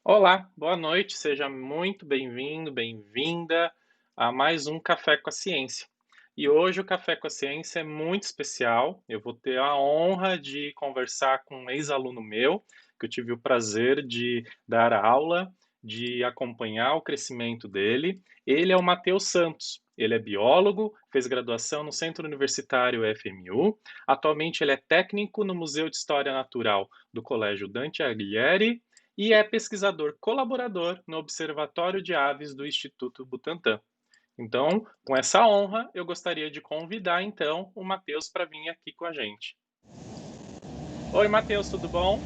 Olá, boa noite, seja muito bem-vindo, bem-vinda a mais um Café com a Ciência. E hoje o Café com a Ciência é muito especial. Eu vou ter a honra de conversar com um ex-aluno meu, que eu tive o prazer de dar aula, de acompanhar o crescimento dele. Ele é o Matheus Santos. Ele é biólogo, fez graduação no Centro Universitário FMU. Atualmente ele é técnico no Museu de História Natural do Colégio Dante Alighieri e é pesquisador colaborador no Observatório de Aves do Instituto Butantan. Então, com essa honra, eu gostaria de convidar então o Matheus para vir aqui com a gente. Oi, Matheus, tudo bom?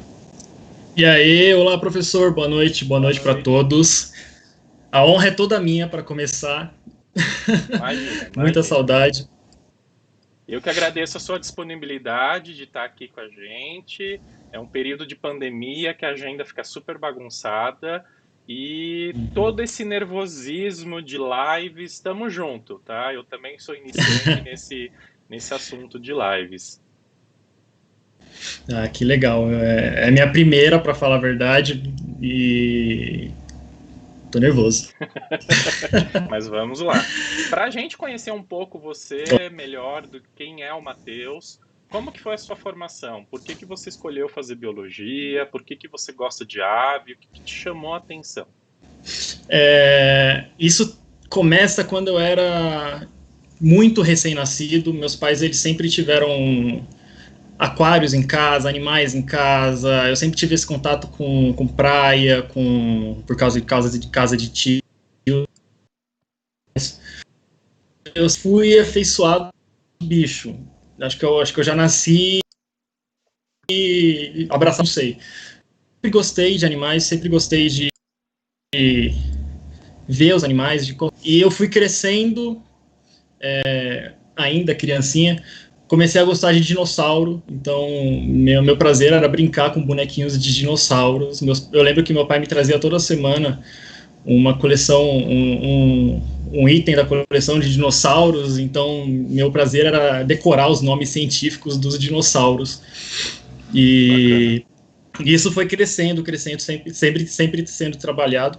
E aí, olá professor, boa Boa noite para noite. todos. A honra é toda minha para começar. Imagina, Muita imagina. saudade. Eu que agradeço a sua disponibilidade de estar aqui com a gente. É um período de pandemia que a agenda fica super bagunçada e todo esse nervosismo de lives, estamos junto, tá? Eu também sou iniciante nesse assunto de lives. Ah, que legal. É minha primeira, para falar a verdade, e tô nervoso. Mas vamos lá. Para a gente conhecer um pouco você melhor, do quem é o Matheus, como que foi a sua formação? Por que que você escolheu fazer biologia? Por que que você gosta de ave? O que que te chamou a atenção? Isso começa quando eu era muito recém-nascido. Meus pais eles sempre tiveram aquários em casa, animais em casa. Eu sempre tive esse contato com praia, por causa de casa de tio. Eu fui afeiçoado ao bicho. Acho que eu já nasci abraçado, não sei. Sempre gostei de animais, sempre gostei de ver os animais. E eu fui crescendo, ainda criancinha, comecei a gostar de dinossauro. Então, meu prazer era brincar com bonequinhos de dinossauros. Eu lembro que meu pai me trazia toda semana uma coleção, um item da coleção de dinossauros. Então, meu prazer era decorar os nomes científicos dos dinossauros. Bacana. E isso foi crescendo, sempre sendo trabalhado.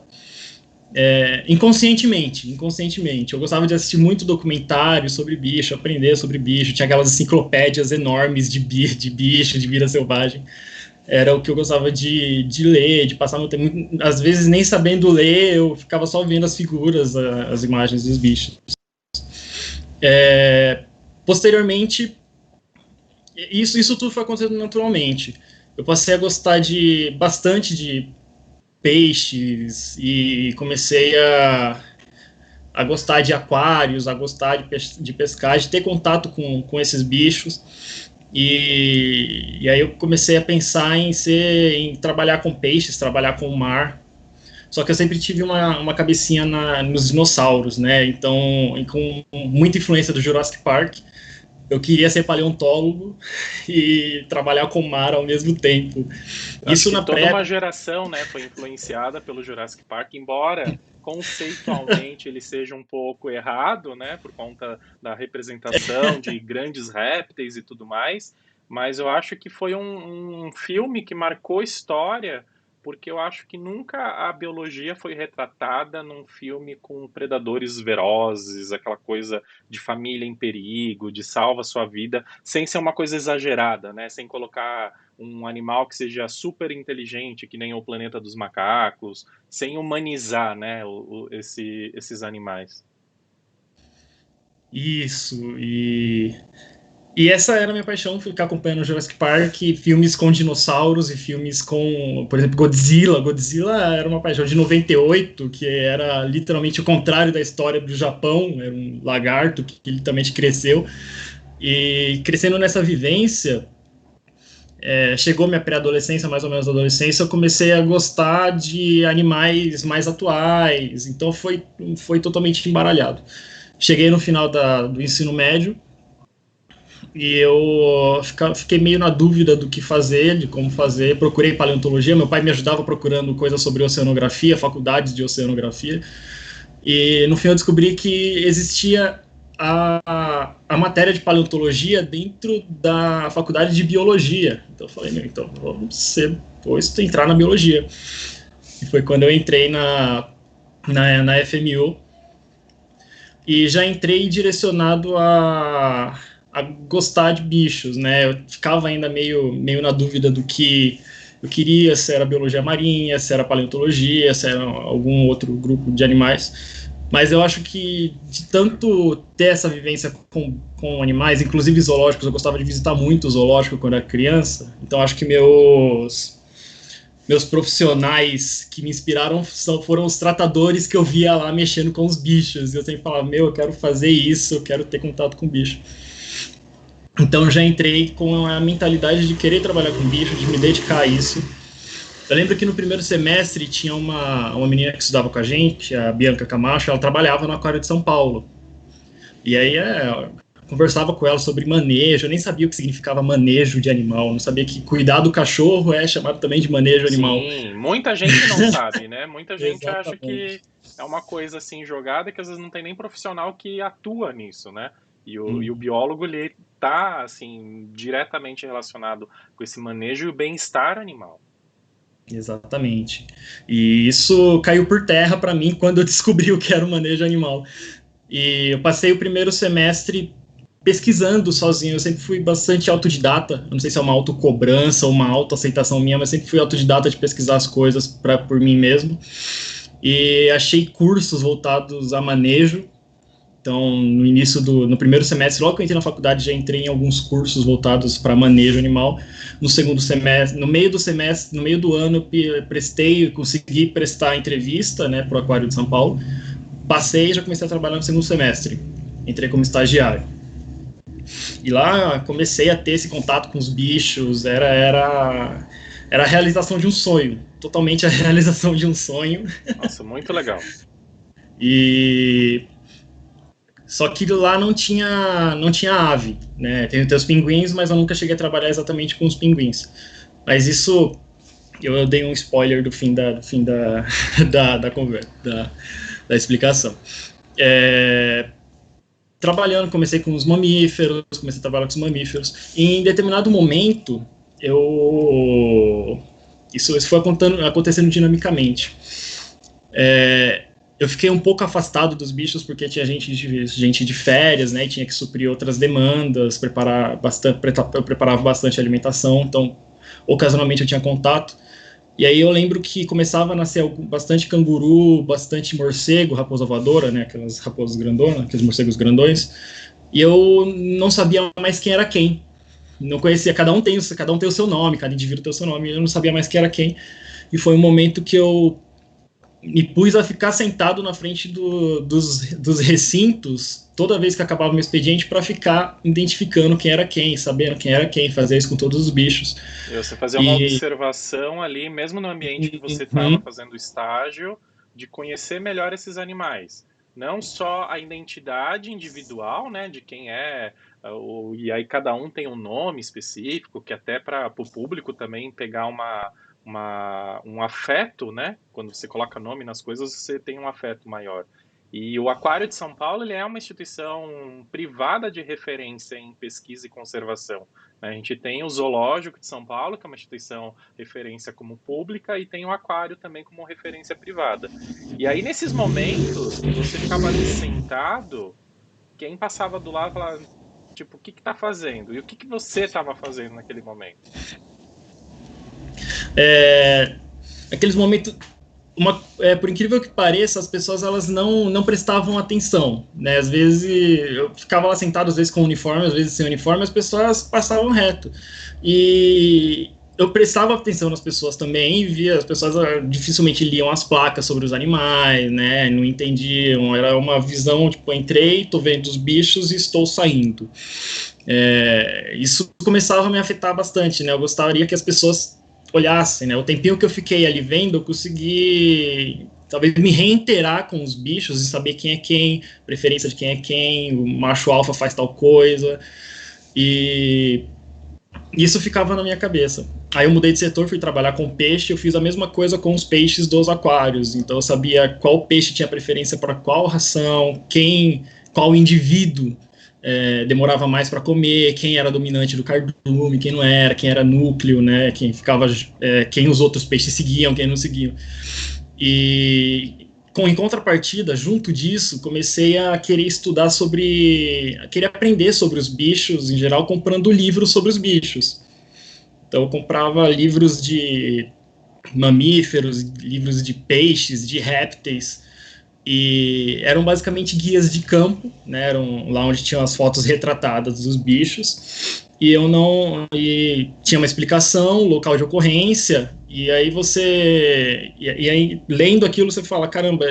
Inconscientemente. Eu gostava de assistir muito documentário sobre bicho, aprender sobre bicho. Tinha aquelas enciclopédias enormes de bicho, de vida selvagem. Era o que eu gostava de ler, de passar meu tempo. Às vezes, nem sabendo ler, eu ficava só vendo as figuras, as imagens dos bichos. Posteriormente, isso tudo foi acontecendo naturalmente. Eu passei a gostar bastante de peixes e comecei a gostar de aquários, a gostar de pescar, de ter contato com esses bichos. E aí eu comecei a pensar em trabalhar com peixes, trabalhar com o mar. Só que eu sempre tive uma cabecinha nos dinossauros, né? Então, com muita influência do Jurassic Park, eu queria ser paleontólogo e trabalhar com o mar ao mesmo tempo. Eu acho Isso que na toda pré. uma geração, né, foi influenciada pelo Jurassic Park, embora conceitualmente ele seja um pouco errado, né, por conta da representação de grandes répteis e tudo mais, mas eu acho que foi um filme que marcou história, porque eu acho que nunca a biologia foi retratada num filme com predadores velozes, aquela coisa de família em perigo, de salva sua vida, sem ser uma coisa exagerada, né, sem colocar um animal que seja super inteligente, que nem o planeta dos macacos, sem humanizar, né, esses animais. Isso, e essa era a minha paixão, ficar acompanhando Jurassic Park, filmes com dinossauros e filmes com, por exemplo, Godzilla. Godzilla era uma paixão de 98, que era literalmente o contrário da história do Japão, era um lagarto que literalmente cresceu. E crescendo nessa vivência, chegou minha pré-adolescência, mais ou menos adolescência, eu comecei a gostar de animais mais atuais, então foi totalmente embaralhado. Cheguei no final do ensino médio, e eu fiquei meio na dúvida do que fazer, de como fazer. Procurei paleontologia, meu pai me ajudava procurando coisas sobre oceanografia, faculdades de oceanografia. E no fim eu descobri que existia a matéria de paleontologia dentro da faculdade de biologia. Então eu falei, então vou entrar na biologia. E foi quando eu entrei na FMU, e já entrei direcionado a gostar de bichos, né? Eu ficava ainda meio na dúvida do que eu queria, se era biologia marinha, se era paleontologia, se era algum outro grupo de animais. Mas eu acho que de tanto ter essa vivência com animais, inclusive zoológicos, eu gostava de visitar muito o zoológico quando era criança, então acho que meus profissionais que me inspiraram foram os tratadores que eu via lá mexendo com os bichos. E eu sempre falava, eu quero fazer isso, eu quero ter contato com bicho. Então já entrei com a mentalidade de querer trabalhar com bicho, de me dedicar a isso. Eu lembro que no primeiro semestre tinha uma menina que estudava com a gente, a Bianca Camacho, ela trabalhava no Aquário de São Paulo. E aí conversava com ela sobre manejo, eu nem sabia o que significava manejo de animal, não sabia que cuidar do cachorro é chamado também de manejo animal. Sim, muita gente não sabe, né? Muita gente acha que é uma coisa assim jogada que às vezes não tem nem profissional que atua nisso, né? E o biólogo, ele tá, assim, diretamente relacionado com esse manejo e o bem-estar animal. Exatamente. E isso caiu por terra para mim quando eu descobri o que era o manejo animal. E eu passei o primeiro semestre pesquisando sozinho. Eu sempre fui bastante autodidata. Eu não sei se é uma autocobrança ou uma autoaceitação minha, mas sempre fui autodidata de pesquisar as coisas por mim mesmo. E achei cursos voltados a manejo. Então, no primeiro semestre, logo que eu entrei na faculdade, já entrei em alguns cursos voltados para manejo animal. No segundo semestre, no meio do ano, eu consegui prestar entrevista, né, para o Aquário de São Paulo. Passei e já comecei a trabalhar no segundo semestre. Entrei como estagiário. E lá comecei a ter esse contato com os bichos, era a realização de um sonho, totalmente a realização de um sonho. Nossa, muito legal. Só que lá não tinha ave, né? Tem os pinguins, mas eu nunca cheguei a trabalhar exatamente com os pinguins. Mas isso, eu dei um spoiler do fim da conversa, da explicação. Trabalhando, comecei com os mamíferos, comecei a trabalhar com os mamíferos. E em determinado momento, isso foi acontecendo dinamicamente. Eu fiquei um pouco afastado dos bichos porque tinha gente de férias, né? E tinha que suprir outras demandas, eu preparava bastante alimentação, então ocasionalmente eu tinha contato. E aí eu lembro que começava a nascer bastante canguru, bastante morcego, raposa voadora, né? Aquelas raposas grandonas, aqueles morcegos grandões. E eu não sabia mais quem era quem. Não conhecia, cada um tem o seu nome, cada indivíduo tem o seu nome. Eu não sabia mais quem era quem. E foi um momento que eu me pus a ficar sentado na frente dos recintos toda vez que acabava o meu expediente para ficar identificando quem era quem, sabendo quem era quem, fazer isso com todos os bichos. E você fazia uma observação ali, mesmo no ambiente que você estava fazendo o estágio, de conhecer melhor esses animais. Não só a identidade individual, né, de quem é, e aí cada um tem um nome específico, que até para o público também pegar um afeto, né? Quando você coloca nome nas coisas, você tem um afeto maior. E o Aquário de São Paulo, ele é uma instituição privada de referência em pesquisa e conservação. A gente tem o Zoológico de São Paulo, que é uma instituição referência como pública, e tem o Aquário também como referência privada. E aí, nesses momentos, você ficava ali sentado, quem passava do lado falava, tipo, o que está fazendo? E o que você estava fazendo naquele momento? Aqueles momentos, por incrível que pareça, as pessoas elas não prestavam atenção, né? Às vezes eu ficava lá sentado, às vezes com uniforme, às vezes sem uniforme, as pessoas passavam reto. E eu prestava atenção nas pessoas também e via, as pessoas dificilmente liam as placas sobre os animais, né? Não entendiam, era uma visão, tipo, entrei, tô vendo os bichos e estou saindo. Isso começava a me afetar bastante, né? Eu gostaria que as pessoas olhassem, né? O tempinho que eu fiquei ali vendo, eu consegui talvez me reiterar com os bichos e saber quem é quem, preferência de quem é quem, o macho alfa faz tal coisa, e isso ficava na minha cabeça. Aí eu mudei de setor, fui trabalhar com peixe, eu fiz a mesma coisa com os peixes dos aquários, então eu sabia qual peixe tinha preferência para qual ração, qual indivíduo demorava mais para comer, quem era dominante do cardume, quem não era, quem era núcleo, né, quem ficava, quem os outros peixes seguiam, quem não seguiam. E em contrapartida, junto disso, comecei a querer estudar a querer aprender sobre os bichos em geral, comprando livros sobre os bichos. Então eu comprava livros de mamíferos, livros de peixes, de répteis, e eram basicamente guias de campo, né? Eram lá onde tinham as fotos retratadas dos bichos, e tinha uma explicação, local de ocorrência, e aí aí lendo aquilo você fala, caramba,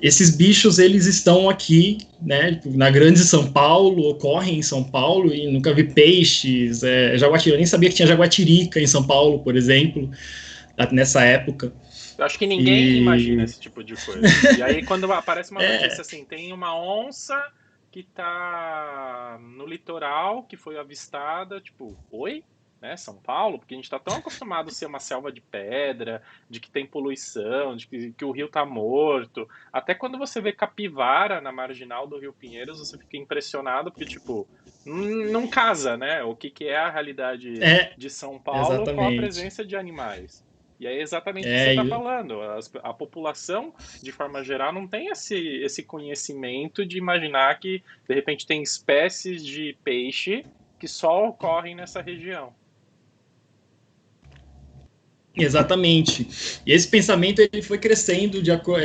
esses bichos eles estão aqui, né, na grande São Paulo, ocorrem em São Paulo, e nunca vi peixes, jaguatirica, eu nem sabia que tinha jaguatirica em São Paulo, por exemplo, nessa época. Eu acho que ninguém imagina esse tipo de coisa. E aí, quando aparece uma notícia assim, tem uma onça que tá no litoral, que foi avistada, tipo, oi? Né, São Paulo? Porque a gente tá tão acostumado a ser uma selva de pedra, de que tem poluição, de que o rio tá morto. Até quando você vê capivara na marginal do Rio Pinheiros, você fica impressionado, porque, tipo, não casa, né? O que é a realidade de São Paulo exatamente. com a presença de animais. E é exatamente o que você está falando. A população, de forma geral, não tem esse conhecimento de imaginar que, de repente, tem espécies de peixe que só ocorrem nessa região. Exatamente. E esse pensamento ele foi crescendo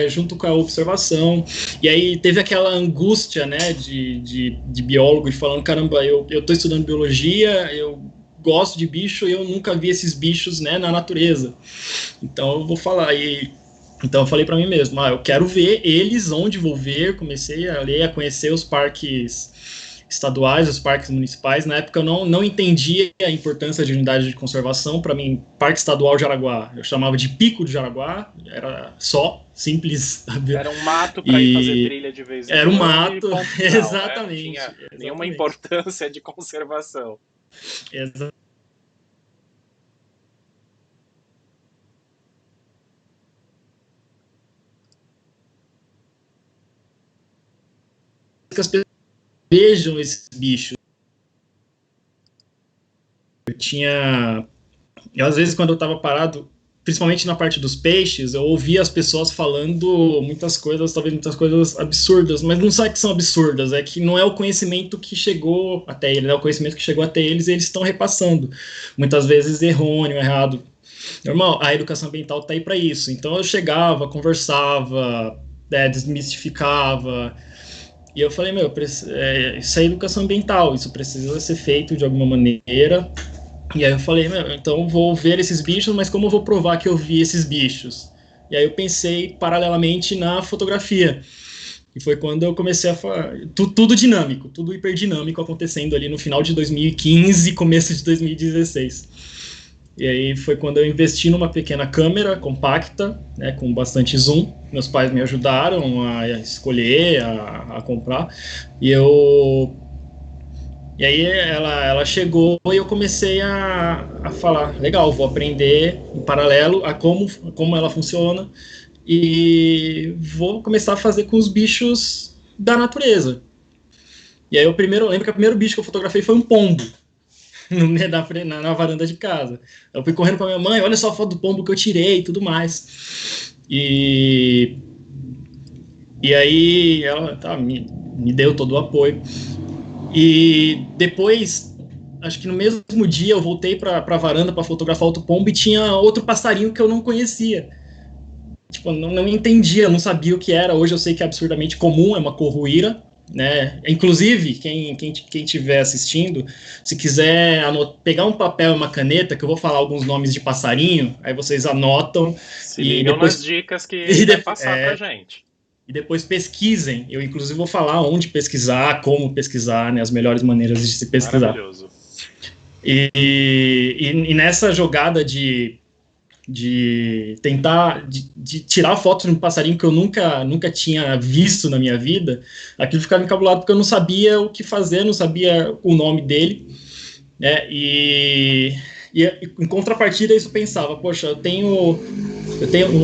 junto com a observação. E aí teve aquela angústia, né, de biólogo, de falando, caramba, eu estou estudando biologia, eu gosto de bicho e eu nunca vi esses bichos, né, na natureza. Então eu vou falar. Então eu falei para mim mesmo, eu quero ver eles, onde vou ver. Comecei a ler, a conhecer os parques estaduais, os parques municipais. Na época eu não entendia a importância de unidade de conservação. Para mim, Parque Estadual de Jaraguá, eu chamava de Pico de Jaraguá, era só, simples. Era um mato para ir fazer trilha de vez em quando. Era um mato, exatamente. Né? Não tinha nenhuma importância de conservação. Exatamente. Que as pessoas vejam esses bichos. Eu às vezes, quando eu estava parado, principalmente na parte dos peixes, eu ouvia as pessoas falando muitas coisas, talvez muitas coisas absurdas, mas não só que são absurdas, é que não é o conhecimento que chegou até eles, é o conhecimento que chegou até eles e eles estão repassando, muitas vezes errôneo, errado. Normal, a educação ambiental está aí para isso. Então eu chegava, conversava, desmistificava, e eu falei, isso é educação ambiental, isso precisa ser feito de alguma maneira. E aí eu falei, então vou ver esses bichos, mas como eu vou provar que eu vi esses bichos? E aí eu pensei paralelamente na fotografia. E foi quando eu comecei a falar, tudo dinâmico, tudo hiperdinâmico acontecendo ali no final de 2015 e começo de 2016. E aí foi quando eu investi numa pequena câmera compacta, né, com bastante zoom. Meus pais me ajudaram a escolher, a comprar. E aí ela chegou e eu comecei a falar, legal, vou aprender em paralelo a como ela funciona e vou começar a fazer com os bichos da natureza. E aí eu lembro que o primeiro bicho que eu fotografei foi um pombo. Na varanda de casa. Eu fui correndo com a minha mãe, olha só a foto do pombo que eu tirei e tudo mais. E aí ela me deu todo o apoio. E depois, acho que no mesmo dia, eu voltei para a varanda para fotografar outro pombo e tinha outro passarinho que eu não conhecia. Tipo, não entendia, não sabia o que era. Hoje eu sei que é absurdamente comum, é uma corruíra. Né? Inclusive, quem estiver assistindo, se quiser pegar um papel e uma caneta, que eu vou falar alguns nomes de passarinho, aí vocês anotam. Se ligam depois nas dicas que vai passar pra gente. E depois pesquisem. Eu, inclusive, vou falar onde pesquisar, como pesquisar, né, as melhores maneiras de se pesquisar. Maravilhoso. E nessa jogada de tentar de tirar fotos de um passarinho que eu nunca tinha visto na minha vida, aquilo ficava encabulado porque eu não sabia o que fazer, não sabia o nome dele, né? E E em contrapartida isso eu pensava, poxa, eu tenho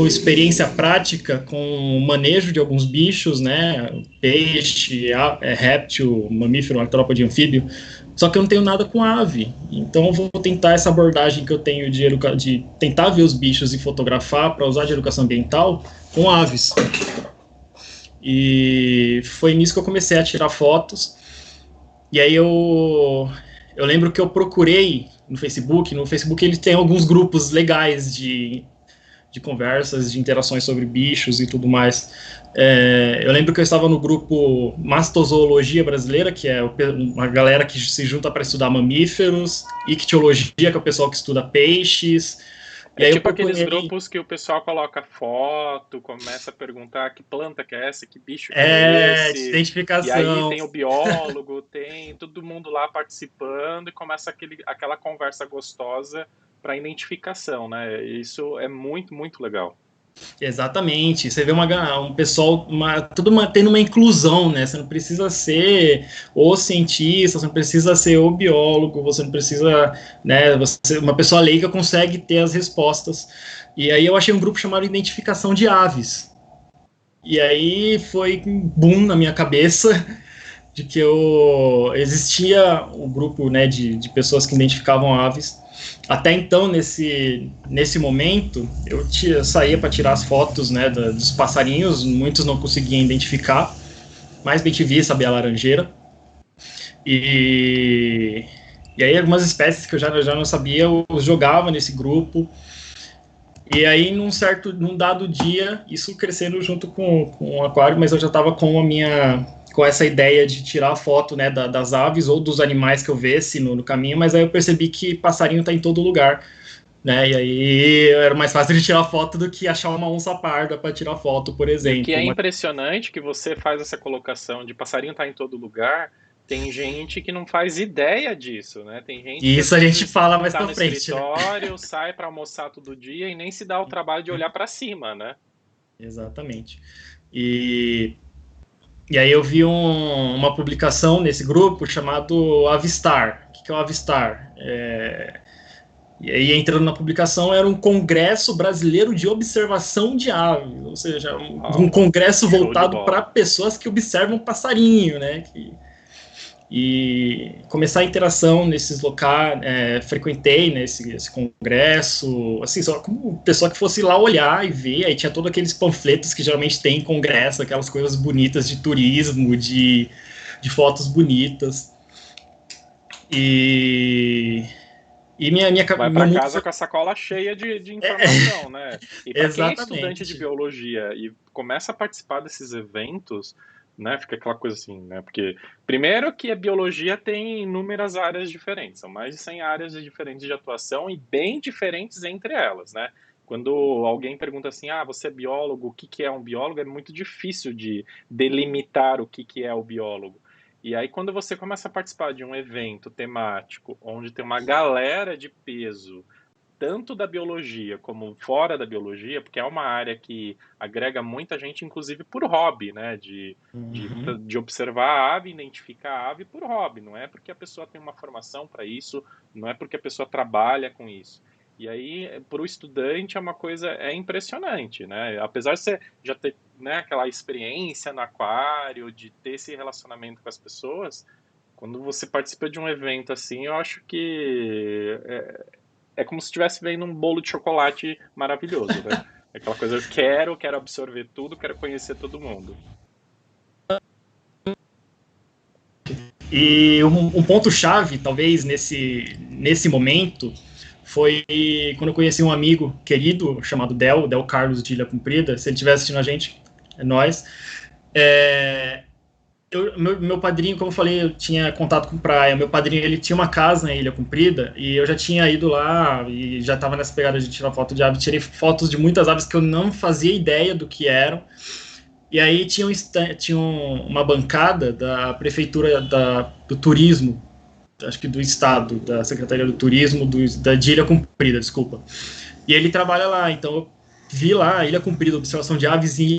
experiência prática com o manejo de alguns bichos, né? Peixe, réptil, mamífero, artrópode, anfíbio. Só que eu não tenho nada com ave. Então eu vou tentar essa abordagem que eu tenho de tentar ver os bichos e fotografar para usar de educação ambiental com aves. E foi nisso que eu comecei a tirar fotos. E aí eu lembro que eu procurei no Facebook. No Facebook ele tem alguns grupos legais de conversas, de interações sobre bichos e tudo mais. Eu lembro que eu estava no grupo Mastozoologia Brasileira, que é uma galera que se junta para estudar mamíferos, ictiologia, que é o pessoal que estuda peixes. É tipo aqueles grupos que o pessoal coloca foto, começa a perguntar que planta que é essa, que bicho que é De esse, e aí identificação. tem o biólogo, tem todo mundo lá participando e começa aquela conversa gostosa para identificação, né? Isso é muito, muito legal. Exatamente. Você vê um pessoal, tendo uma inclusão, né? Você não precisa ser o cientista, você não precisa ser o biólogo, você não precisa, né? Uma pessoa leiga consegue ter as respostas. E aí eu achei um grupo chamado Identificação de Aves. E aí foi um boom na minha cabeça de que existia um grupo, né, de pessoas que identificavam aves. Até então, nesse momento, eu saía para tirar as fotos, né, dos passarinhos, muitos não conseguiam identificar, mas bem te vi, sabia a laranjeira. E aí algumas espécies que eu já não sabia, eu jogava nesse grupo. E aí, num dado dia, isso crescendo junto com o aquário, mas eu já estava com essa ideia de tirar foto, né, das aves ou dos animais que eu visse no caminho, mas aí eu percebi que passarinho está em todo lugar, né, e aí era mais fácil de tirar foto do que achar uma onça parda para tirar foto, por E o que exemplo. é impressionante que você faz essa colocação de passarinho estar em todo lugar, tem gente que não faz ideia disso, né? Tem gente E que isso às a gente vezes fala mais está para no frente, né? escritório, sai para almoçar todo dia e nem se dá o trabalho de olhar para cima, né? Exatamente. E, e aí eu vi uma publicação nesse grupo chamado Avistar. O que é o Avistar? E aí, entrando na publicação, era um Congresso Brasileiro de Observação de Aves, ou seja, um Uau, congresso show de voltado para bola. pessoas que observam passarinho, né? E começar a interação nesses locais, frequentei, né, esse congresso, assim, só como pessoa que fosse lá olhar e ver, aí tinha todos aqueles panfletos que geralmente tem em congresso, aquelas coisas bonitas de turismo, de fotos bonitas. E, Vai meu para mundo casa foi. com a sacola cheia de informação, né? E para quem é estudante de Exatamente. biologia e começa a participar desses eventos, né, fica aquela coisa assim, né? Porque primeiro que a biologia tem inúmeras áreas diferentes, são mais de 100 áreas diferentes de atuação e bem diferentes entre elas, né? Quando alguém pergunta assim, ah, você é biólogo, o que que é um biólogo? É muito difícil de delimitar o que é o biólogo. E aí, quando você começa a participar de um evento temático, onde tem uma galera de peso, tanto da biologia como fora da biologia, porque é uma área que agrega muita gente, inclusive por hobby, né? Uhum. De observar a ave, identificar a ave por hobby, não é porque a pessoa tem uma formação para isso, não é porque a pessoa trabalha com isso. E aí, para o estudante, é uma coisa impressionante, né? Apesar de você já ter, né, aquela experiência no aquário, de ter esse relacionamento com as pessoas, quando você participa de um evento assim, eu acho que é como se estivesse vendo um bolo de chocolate maravilhoso, né? Aquela coisa, eu quero absorver tudo, quero conhecer todo mundo. E um ponto-chave, talvez, nesse momento, foi quando eu conheci um amigo querido chamado Del Carlos de Ilha Comprida. Se ele estiver assistindo a gente, é nós. É, meu padrinho, como eu falei, eu tinha contato com praia. Meu padrinho, ele tinha uma casa na Ilha Comprida e eu já tinha ido lá e já estava nessa pegada de tirar foto de aves. Tirei fotos de muitas aves que eu não fazia ideia do que eram. E aí tinha uma bancada da prefeitura do turismo, acho que do estado, da Secretaria do Turismo, da de Ilha Comprida, desculpa. E ele trabalha lá, então eu vi lá, Ilha Comprida, observação de aves, e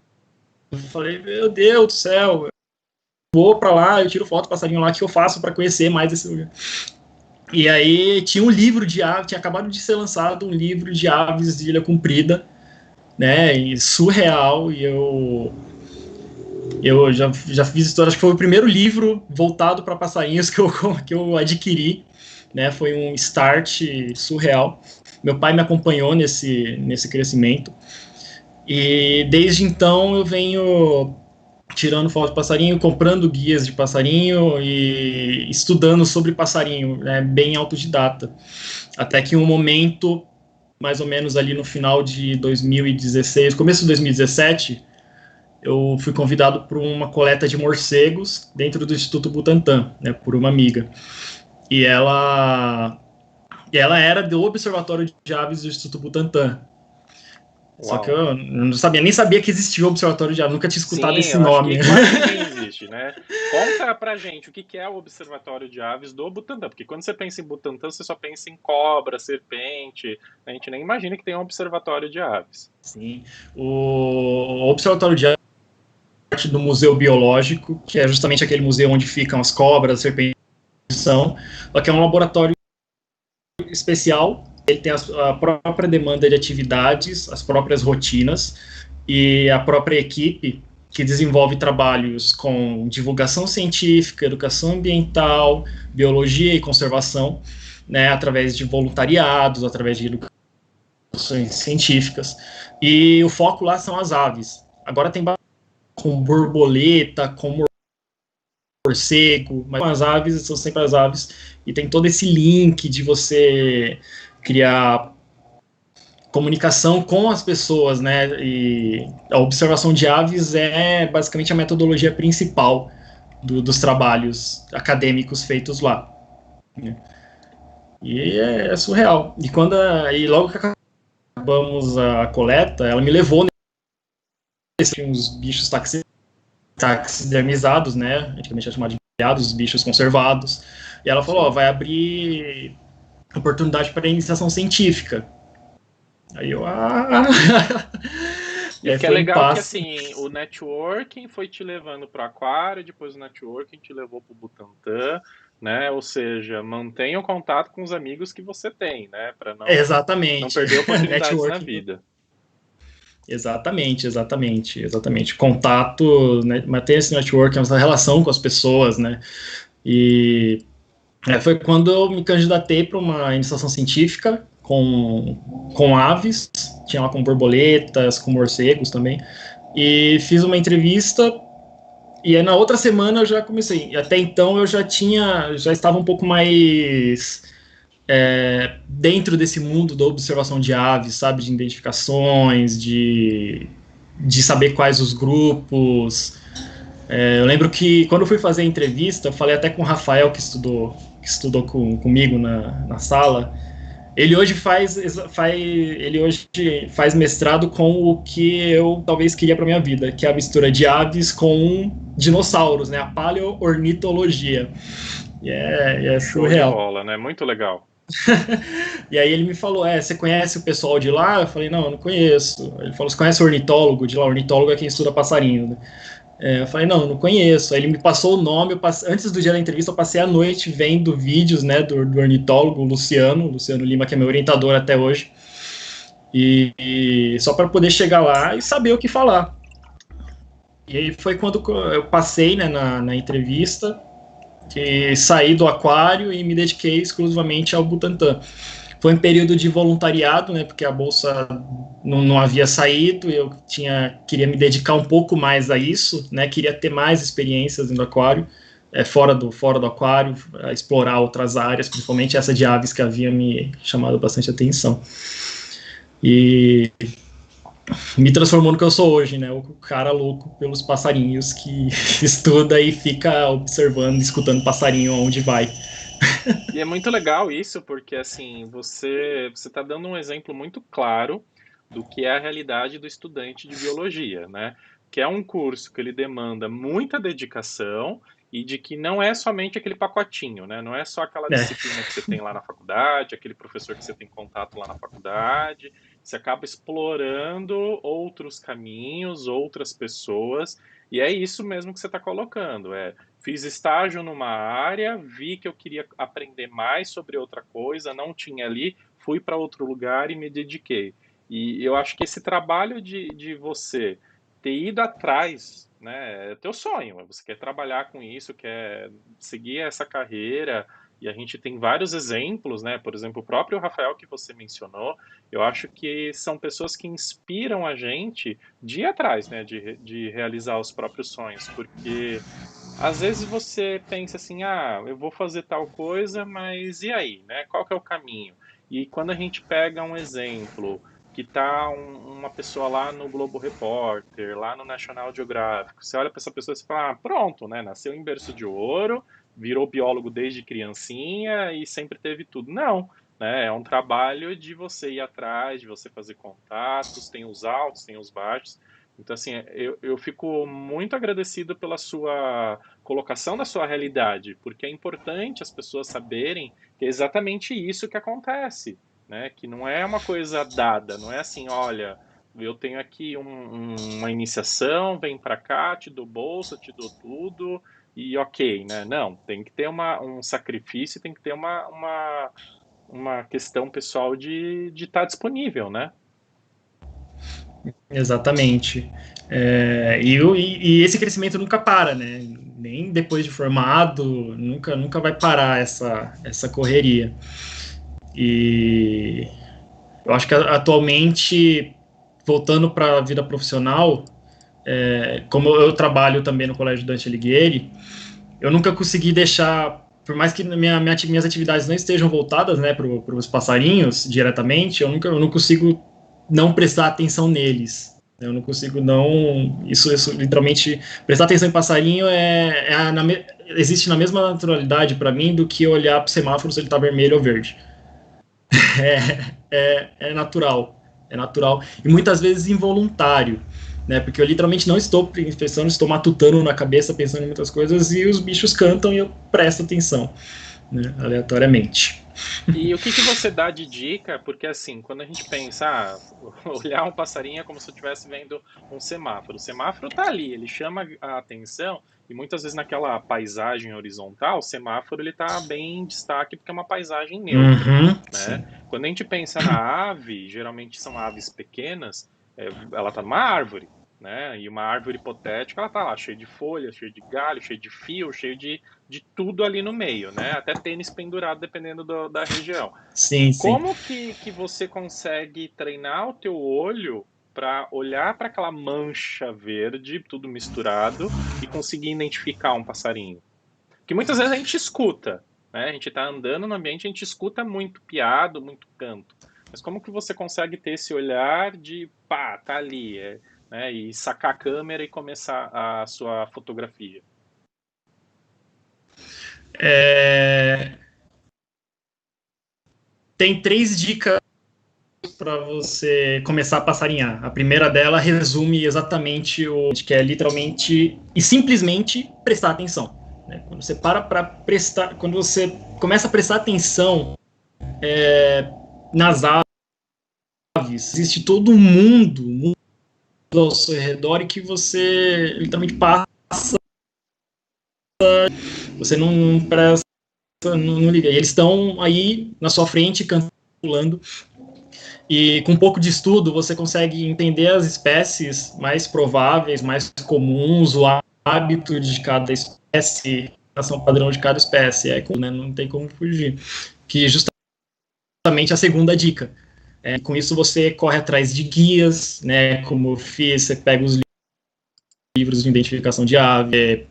eu falei, meu Deus do céu, eu vou para lá, eu tiro foto do passarinho lá, que eu faço para conhecer mais esse lugar. E aí tinha um livro de aves, tinha acabado de ser lançado um livro de aves de Ilha Comprida, né, e surreal, e eu já fiz história, acho que foi o primeiro livro voltado para passarinhos que eu adquiri, né, foi um start surreal. Meu pai me acompanhou nesse crescimento, e desde então eu venho tirando foto de passarinho, comprando guias de passarinho e estudando sobre passarinho, né, bem autodidata. Até que um momento, mais ou menos ali no final de 2016, começo de 2017, eu fui convidado para uma coleta de morcegos dentro do Instituto Butantan, né, por uma amiga. E ela era do Observatório de Aves do Instituto Butantan. Só que Uau! eu não sabia, nem sabia que existia o Observatório de Aves, nunca tinha escutado Sim, esse eu acho que nome. quase ninguém existe, né? Conta pra gente o que que é o Observatório de Aves do Butantã, porque quando você pensa em Butantã, você só pensa em cobra, serpente, a gente nem imagina que tem um observatório de aves. Sim, o Observatório de Arte do Museu Biológico, que é justamente aquele museu onde ficam as cobras, as serpentes, só que é um laboratório especial. Ele tem a própria demanda de atividades, as próprias rotinas e a própria equipe que desenvolve trabalhos com divulgação científica, educação ambiental, biologia e conservação, né, através de voluntariados, através de educações científicas. E o foco lá são as aves. Agora tem com borboleta, com morcego, mas as aves são sempre as aves, e tem todo esse link de você criar comunicação com as pessoas, né? E a observação de aves é basicamente a metodologia principal dos trabalhos acadêmicos feitos lá. Né? E é surreal. E logo que acabamos a coleta, ela me levou uns bichos taxidermizados, né? Antigamente era chamado de veados, bichos conservados. E ela falou: ó, vai abrir oportunidade para iniciação científica. Aí eu, E E aí que é foi um legal que passo. assim, o networking foi te levando para o aquário, depois o networking te levou para o Butantã, né? Ou seja, mantenha o contato com os amigos que você tem, né? Para não Exatamente. perder oportunidades na Networking. vida. Exatamente. Contato, né, manter esse networking, essa relação com as pessoas, né? E foi quando eu me candidatei para uma iniciação científica com aves, tinha lá com borboletas, com morcegos também, e fiz uma entrevista. E aí na outra semana eu já comecei. E até então eu já estava um pouco mais dentro desse mundo da observação de aves, sabe, de identificações, de saber quais os grupos. Eu lembro que quando eu fui fazer a entrevista, eu falei até com o Rafael que estudou comigo na sala. Ele hoje faz mestrado com o que eu talvez queria para minha vida, que é a mistura de aves com dinossauros, né? A paleoornitologia. É Show de surreal. bola, né? Muito legal. E aí ele me falou: você conhece o pessoal de lá? Eu falei: não, eu não conheço. Ele falou: você conhece o ornitólogo de lá? O ornitólogo é quem estuda passarinho, né? Eu falei: não, não conheço. Aí ele me passou o nome. Antes do dia da entrevista, eu passei a noite vendo vídeos, né, do ornitólogo, Luciano Lima, que é meu orientador até hoje. E só para poder chegar lá e saber o que falar. E aí foi quando eu passei, né, na entrevista, que saí do aquário e me dediquei exclusivamente ao Butantan. Foi um período de voluntariado, né, porque a bolsa não havia saído, eu queria me dedicar um pouco mais a isso, né, queria ter mais experiências no aquário, fora do aquário, explorar outras áreas, principalmente essa de aves que havia me chamado bastante atenção. E me transformou no que eu sou hoje, né, o cara louco pelos passarinhos que estuda e fica observando, escutando passarinho onde vai. E é muito legal isso, porque assim, você está dando um exemplo muito claro do que é a realidade do estudante de biologia, né? Que é um curso que ele demanda muita dedicação e de que não é somente aquele pacotinho, né? Não é só aquela É. disciplina que você tem lá na faculdade, aquele professor que você tem contato lá na faculdade. Você acaba explorando outros caminhos, outras pessoas, e é isso mesmo que você está colocando. Fiz estágio numa área, vi que eu queria aprender mais sobre outra coisa, não tinha ali, fui para outro lugar e me dediquei. E eu acho que esse trabalho de você ter ido atrás, né, é teu sonho, você quer trabalhar com isso, quer seguir essa carreira, e a gente tem vários exemplos, né, por exemplo, o próprio Rafael que você mencionou, eu acho que são pessoas que inspiram a gente de ir atrás, né, de realizar os próprios sonhos, porque às vezes você pensa assim, eu vou fazer tal coisa, mas e aí, né? Qual que é o caminho? E quando a gente pega um exemplo que tá uma pessoa lá no Globo Repórter, lá no National Geographic, você olha para essa pessoa e você fala, pronto, né? Nasceu em berço de ouro, virou biólogo desde criancinha e sempre teve tudo. Não, né? É um trabalho de você ir atrás, de você fazer contatos, tem os altos, tem os baixos. Então, assim, eu fico muito agradecido pela sua colocação da sua realidade, porque é importante as pessoas saberem que é exatamente isso que acontece, né? Que não é uma coisa dada, não é assim, olha, eu tenho aqui uma iniciação, vem para cá, te dou bolsa, te dou tudo e ok, né? Não, tem que ter um sacrifício, tem que ter uma questão pessoal de estar disponível, né? Exatamente. E esse crescimento nunca para, né? Nem depois de formado, nunca vai parar essa correria. E eu acho que atualmente, voltando para a vida profissional, como eu trabalho também no Colégio Dante Alighieri, eu nunca consegui deixar, por mais que minhas atividades não estejam voltadas, né, para os passarinhos diretamente, eu não consigo não prestar atenção neles. Eu não consigo não. Isso literalmente. Prestar atenção em passarinho existe na mesma naturalidade para mim do que olhar para o semáforo se ele está vermelho ou verde. É natural. É natural. E muitas vezes involuntário. Né, porque eu literalmente não estou pensando, estou matutando na cabeça, pensando em muitas coisas, e os bichos cantam e eu presto atenção, né, aleatoriamente. E o que você dá de dica? Porque assim, quando a gente pensa, olhar um passarinho é como se eu estivesse vendo um semáforo. O semáforo tá ali, ele chama a atenção e muitas vezes naquela paisagem horizontal, o semáforo ele tá bem em destaque porque é uma paisagem neutra, né? Sim. Quando a gente pensa na ave, geralmente são aves pequenas, ela tá numa árvore, né? E uma árvore hipotética, ela tá lá cheia de folhas, cheia de galho, cheia de fio, cheio de tudo ali no meio, né? Até tênis pendurado, dependendo da região. Sim. Como que você consegue treinar o teu olho para olhar para aquela mancha verde, tudo misturado, e conseguir identificar um passarinho? Que muitas vezes a gente escuta, né? A gente está andando no ambiente, a gente escuta muito piado, muito canto. Mas como que você consegue ter esse olhar de, pá, tá ali, né? E sacar a câmera e começar a sua fotografia? Tem 3 dicas para você começar a passarinhar. A primeira dela resume exatamente o que é literalmente e simplesmente prestar atenção. Né? Quando você prestar, quando você começa a prestar atenção nas aves, existe todo um mundo ao seu redor e que você literalmente passa, você não presta, não liga. E eles estão aí na sua frente cantando. E com um pouco de estudo, você consegue entender as espécies mais prováveis, mais comuns, o hábito de cada espécie, a ação padrão de cada espécie. Né? Não tem como fugir. Que justamente a segunda dica. Com isso, você corre atrás de guias, né? Como eu fiz, você pega os livros de identificação de ave.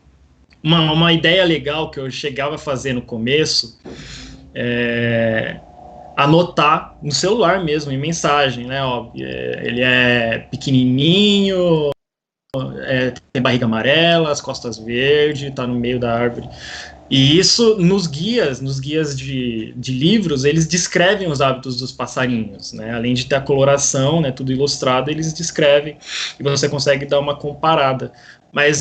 Uma ideia legal que eu chegava a fazer no começo anotar no celular mesmo, em mensagem, né? Ó, ele é pequenininho, tem barriga amarela, as costas verdes, tá no meio da árvore. E isso nos guias de livros, eles descrevem os hábitos dos passarinhos, né? Além de ter a coloração, né, tudo ilustrado, eles descrevem e você consegue dar uma comparada. Mas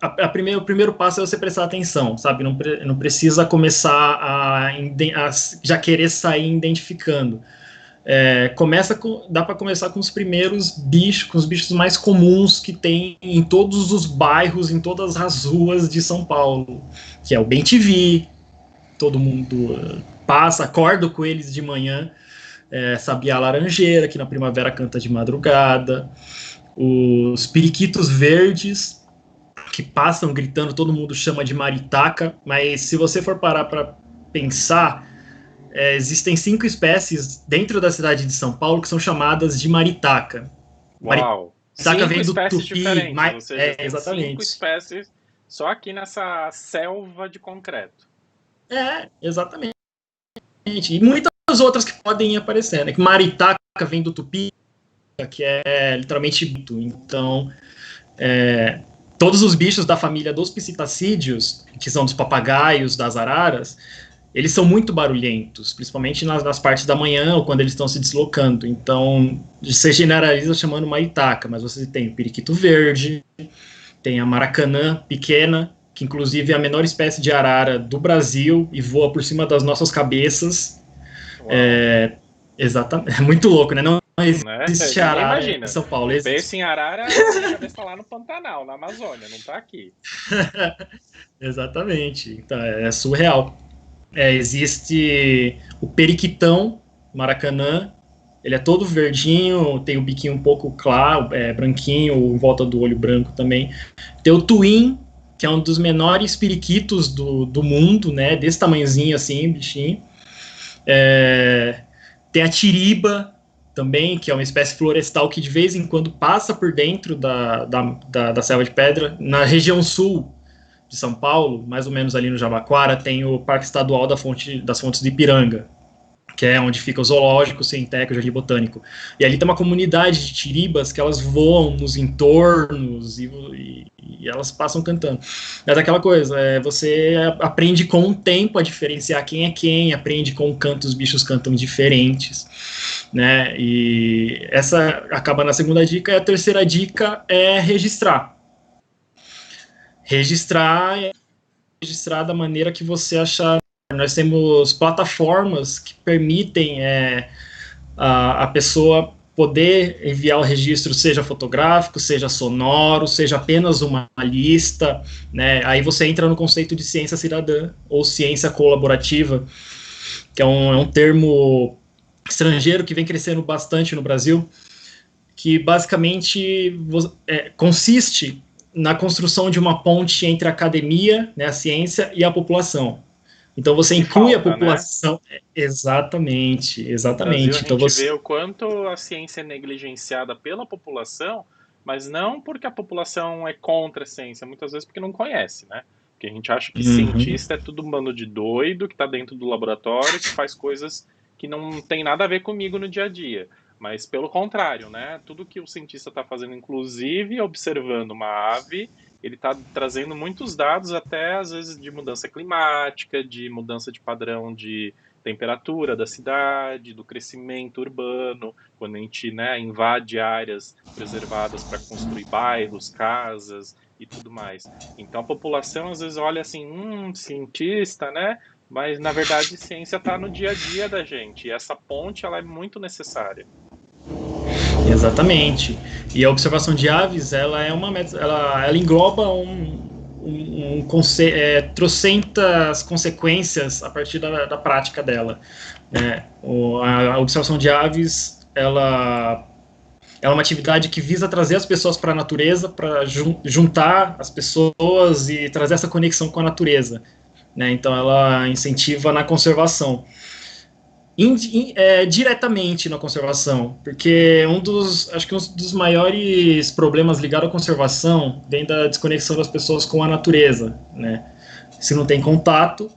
o primeiro passo é você prestar atenção, sabe? Não precisa começar a já querer sair identificando. Dá para começar com os primeiros bichos, com os bichos mais comuns que tem em todos os bairros, em todas as ruas de São Paulo, que é o bem-te-vi, todo mundo passa, acorda com eles de manhã, sabiá laranjeira, que na primavera canta de madrugada, os periquitos verdes, que passam gritando, todo mundo chama de maritaca, mas se você for parar para pensar, existem 5 espécies dentro da cidade de São Paulo que são chamadas de maritaca. Uau! Maritaca 5 vem do espécies tupi, diferentes, ou seja, tem 5 exatamente. espécies só aqui nessa selva de concreto. Exatamente. E muitas outras que podem aparecer, né? Que maritaca vem do tupi, que é literalmente buto. Então, todos os bichos da família dos psitacídeos, que são dos papagaios, das araras, eles são muito barulhentos, principalmente nas partes da manhã ou quando eles estão se deslocando. Então, você generaliza chamando maritaca, mas você tem o periquito verde, tem a maracanã pequena, que inclusive é a menor espécie de arara do Brasil e voa por cima das nossas cabeças. Exatamente, é muito louco, né? Não existe arara em São Paulo. Eu penso em arara, a minha cabeça tá lá no Pantanal, na Amazônia, não tá aqui. Exatamente, então é surreal. Existe o periquitão, maracanã, ele é todo verdinho, tem o biquinho um pouco claro, branquinho, em volta do olho branco também. Tem o tuim, que é um dos menores periquitos do mundo, né? Desse tamanhozinho assim, bichinho. Tem a tiriba também, que é uma espécie florestal que de vez em quando passa por dentro da selva de pedra. Na região sul de São Paulo, mais ou menos ali no Jabaquara, tem o Parque Estadual das Fontes do Ipiranga, que é onde fica o zoológico, o Centeco, o Jardim Botânico. E ali tem uma comunidade de tiribas que elas voam nos entornos e elas passam cantando. Mas aquela coisa, você aprende com o tempo a diferenciar quem é quem, aprende com o canto, os bichos cantam diferentes, né? E essa acaba na segunda dica, e a terceira dica é registrar. Registrar da maneira que você achar. Nós temos plataformas que permitem a pessoa poder enviar o registro, seja fotográfico, seja sonoro, seja apenas uma lista, né? Aí você entra no conceito de ciência cidadã ou ciência colaborativa, que é um termo estrangeiro que vem crescendo bastante no Brasil, que basicamente consiste na construção de uma ponte entre a academia, né, a ciência, e a população. Então você inclui a população. Né? Exatamente. No Brasil, a Então gente vê o quanto a ciência é negligenciada pela população, mas não porque a população é contra a ciência, muitas vezes porque não conhece, né? Porque a gente acha que cientista é tudo um bando de doido que está dentro do laboratório, que faz coisas que não tem nada a ver comigo no dia a dia. Mas pelo contrário, né? Tudo que o cientista está fazendo, inclusive observando uma ave, ele está trazendo muitos dados, até às vezes de mudança climática, de mudança de padrão de temperatura da cidade, do crescimento urbano, quando a gente, né, invade áreas preservadas para construir bairros, casas e tudo mais. Então a população às vezes olha assim, cientista, né? Mas na verdade a ciência está no dia a dia da gente, e essa ponte ela é muito necessária. Exatamente. E a observação de aves, ela engloba trocentas consequências a partir da prática dela. A observação de aves, ela é uma atividade que visa trazer as pessoas para a natureza, para juntar as pessoas e trazer essa conexão com a natureza. Né? Então, ela incentiva na conservação. Diretamente na conservação, porque acho que um dos maiores problemas ligados à conservação vem da desconexão das pessoas com a natureza, né? Se não tem contato,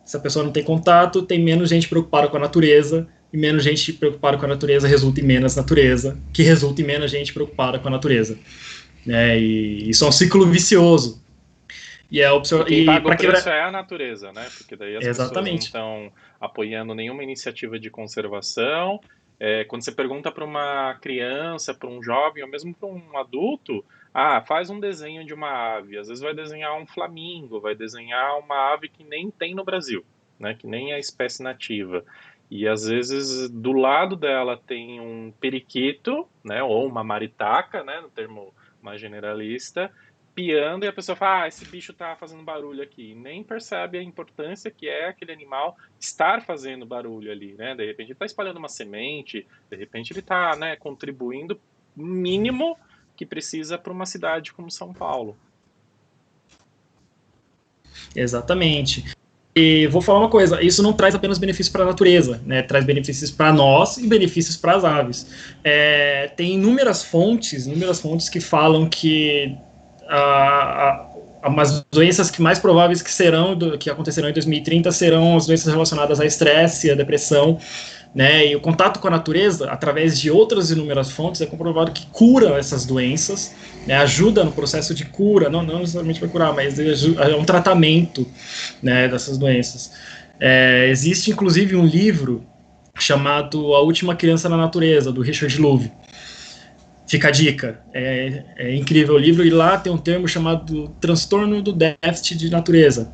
se a pessoa não tem contato, tem menos gente preocupada com a natureza, e menos gente preocupada com a natureza resulta em menos natureza, que resulta em menos gente preocupada com a natureza, né? E isso é um ciclo vicioso. E quem paga o preço é a natureza, né? Porque daí as pessoas não estão apoiando nenhuma iniciativa de conservação Quando você pergunta para uma criança, para um jovem, ou mesmo para um adulto, ah, faz um desenho de uma ave. Às vezes vai desenhar um flamingo, vai desenhar uma ave que nem tem no Brasil, né? Que nem é a espécie nativa. E às vezes do lado dela tem um periquito, né? Ou uma maritaca, né? No termo mais generalista, piando, e a pessoa fala, ah, esse bicho tá fazendo barulho aqui. E nem percebe a importância que é aquele animal estar fazendo barulho ali, né? De repente ele está espalhando uma semente, de repente ele está, né, contribuindo mínimo que precisa para uma cidade como São Paulo. Exatamente. E vou falar uma coisa, isso não traz apenas benefícios para a natureza, né? Traz benefícios para nós e benefícios para as aves. Tem inúmeras fontes que falam que as doenças que mais prováveis que acontecerão em 2030 serão as doenças relacionadas a estresse, a depressão, né? E o contato com a natureza, através de outras inúmeras fontes, é comprovado que cura essas doenças, né? Ajuda no processo de cura, não necessariamente para curar, mas é um tratamento, né, dessas doenças. Existe, inclusive, um livro chamado A Última Criança na Natureza, do Richard Louv. Fica a dica. É incrível o livro, e lá tem um termo chamado transtorno do déficit de natureza.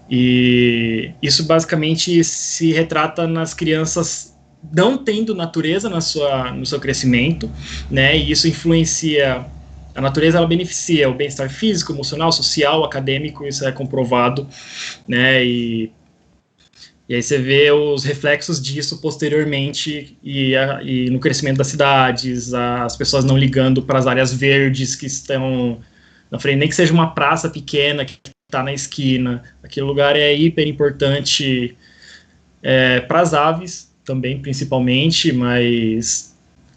E isso basicamente se retrata nas crianças não tendo natureza no seu crescimento, né? E isso influencia. A natureza, ela beneficia o bem-estar físico, emocional, social, acadêmico, isso é comprovado, né? E aí você vê os reflexos disso posteriormente e no crescimento das cidades, as pessoas não ligando para as áreas verdes que estão na frente, nem que seja uma praça pequena que está na esquina. Aquele lugar é hiper importante para as aves também, principalmente, mas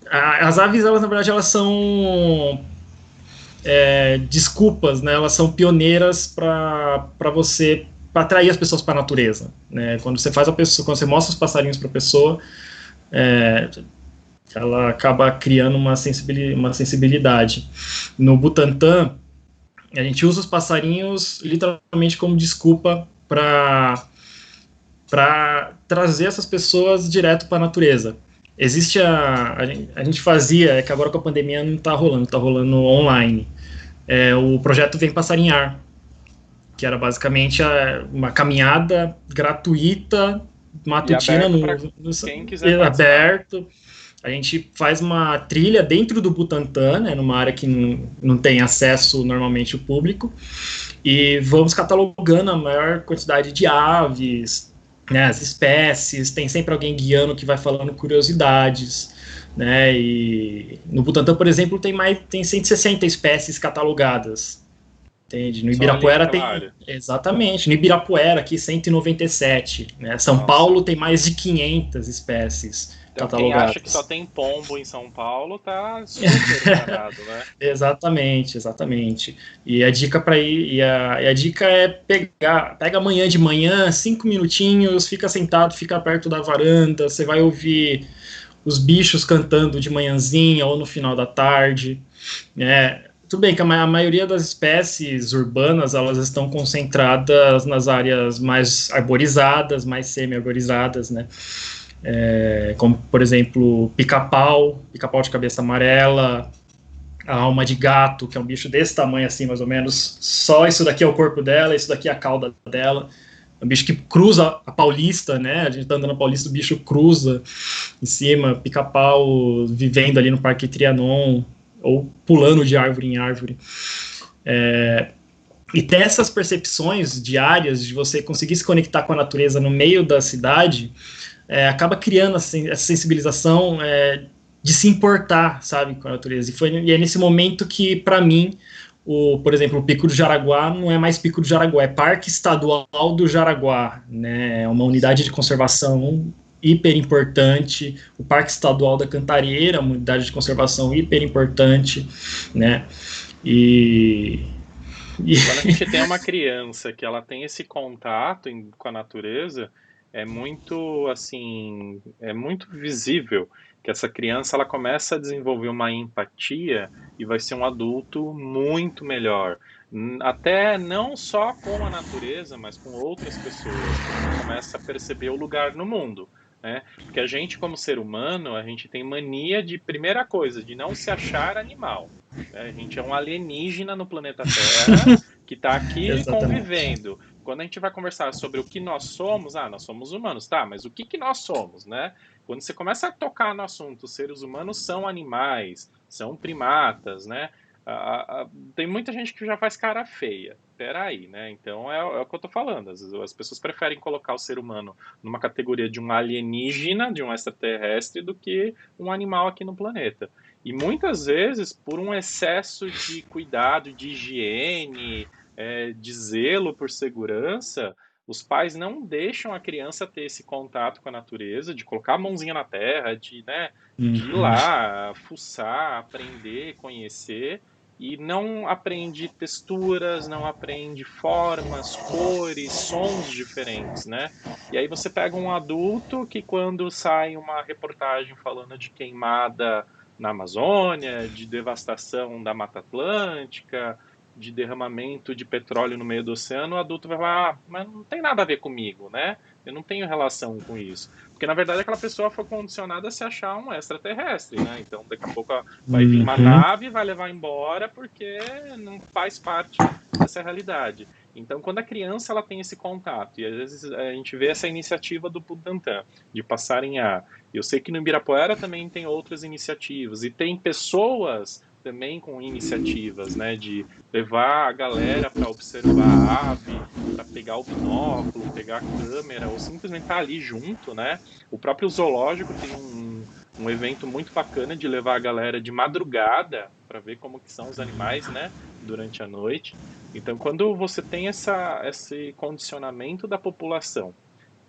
as aves, elas na verdade, elas são desculpas, né? Elas são pioneiras para você para atrair as pessoas para a natureza, né? Quando você faz quando você mostra os passarinhos para a pessoa, ela acaba criando uma sensibilidade. No Butantã, a gente usa os passarinhos literalmente como desculpa para trazer essas pessoas direto para a natureza. Existe a gente fazia, é que agora com a pandemia não está rolando online. O projeto Vem Passarinhar, que era basicamente uma caminhada gratuita, E matutina, aberto para quem quiser participar. aberto. A gente faz uma trilha dentro do Butantã, né, numa área que não tem acesso normalmente o público, e vamos catalogando a maior quantidade de aves, né, as espécies, tem sempre alguém guiando que vai falando curiosidades, né, e no Butantã, por exemplo, tem 160 espécies catalogadas, entende? No Só ali Ibirapuera naquela tem, área. exatamente, no Ibirapuera aqui 197, né, São Nossa. Paulo tem mais de 500 espécies Então quem acha que só catalogadas. tem pombo em São Paulo tá super enganado, né? Exatamente, exatamente. E a dica para ir, a dica é pega amanhã de manhã, 5 minutinhos, fica sentado, fica perto da varanda, você vai ouvir os bichos cantando de manhãzinha ou no final da tarde. Tudo bem que a maioria das espécies urbanas, elas estão concentradas nas áreas mais arborizadas, mais semi-arborizadas, né? Como, por exemplo, pica-pau de cabeça amarela, a alma de gato, que é um bicho desse tamanho assim, mais ou menos. Só isso daqui é o corpo dela, isso daqui é a cauda dela. É um bicho que cruza a Paulista, né? A gente tá andando na Paulista, o bicho cruza em cima, pica-pau vivendo ali no Parque Trianon, ou pulando de árvore em árvore. E ter essas percepções diárias de você conseguir se conectar com a natureza no meio da cidade, acaba criando assim, essa sensibilização de se importar, sabe, com a natureza. E é nesse momento que, para mim, por exemplo, o Pico do Jaraguá não é mais Pico do Jaraguá, é Parque Estadual do Jaraguá, né? É uma unidade de conservação hiper importante. O Parque Estadual da Cantareira, uma unidade de conservação hiper importante, né? E E quando a gente tem uma criança que ela tem esse contato com a natureza, é muito assim, é muito visível que essa criança ela começa a desenvolver uma empatia e vai ser um adulto muito melhor. Até não só com a natureza, mas com outras pessoas, porque começa a perceber o lugar no mundo. né? Porque a gente, como ser humano, a gente tem mania de, primeira coisa, de não se achar animal, né? A gente é um alienígena no planeta Terra que está aqui Exatamente. convivendo. Quando a gente vai conversar sobre o que nós somos, nós somos humanos, tá, mas o que que nós somos, né? Quando você começa a tocar no assunto, os seres humanos são animais, são primatas, né? Tem muita gente que já faz cara feia. Peraí, né? Então é o que eu tô falando. As pessoas preferem colocar o ser humano numa categoria de um alienígena, de um extraterrestre, do que um animal aqui no planeta. E muitas vezes, por um excesso de cuidado, de higiene, de zelo por segurança, os pais não deixam a criança ter esse contato com a natureza, de colocar a mãozinha na terra, né, de ir Uhum. lá, fuçar, aprender, conhecer, e não aprende texturas, não aprende formas, cores, sons diferentes, né? E aí você pega um adulto que quando sai uma reportagem falando de queimada na Amazônia, de devastação da Mata Atlântica, de derramamento de petróleo no meio do oceano, o adulto vai falar, mas não tem nada a ver comigo, né? Eu não tenho relação com isso. Porque, na verdade, aquela pessoa foi condicionada a se achar um extraterrestre, né? Então, daqui a pouco vai vir uma Uhum. nave e vai levar embora porque não faz parte dessa realidade. Então, quando a criança ela tem esse contato, e às vezes a gente vê essa iniciativa do Butantan, de passarem a... Eu sei que no Ibirapuera também tem outras iniciativas, e tem pessoas também com iniciativas, né, de levar a galera para observar a ave, para pegar o binóculo, pegar a câmera, ou simplesmente estar ali junto, né? O próprio zoológico tem um evento muito bacana de levar a galera de madrugada para ver como que são os animais, né, durante a noite. Então, quando você tem esse condicionamento da população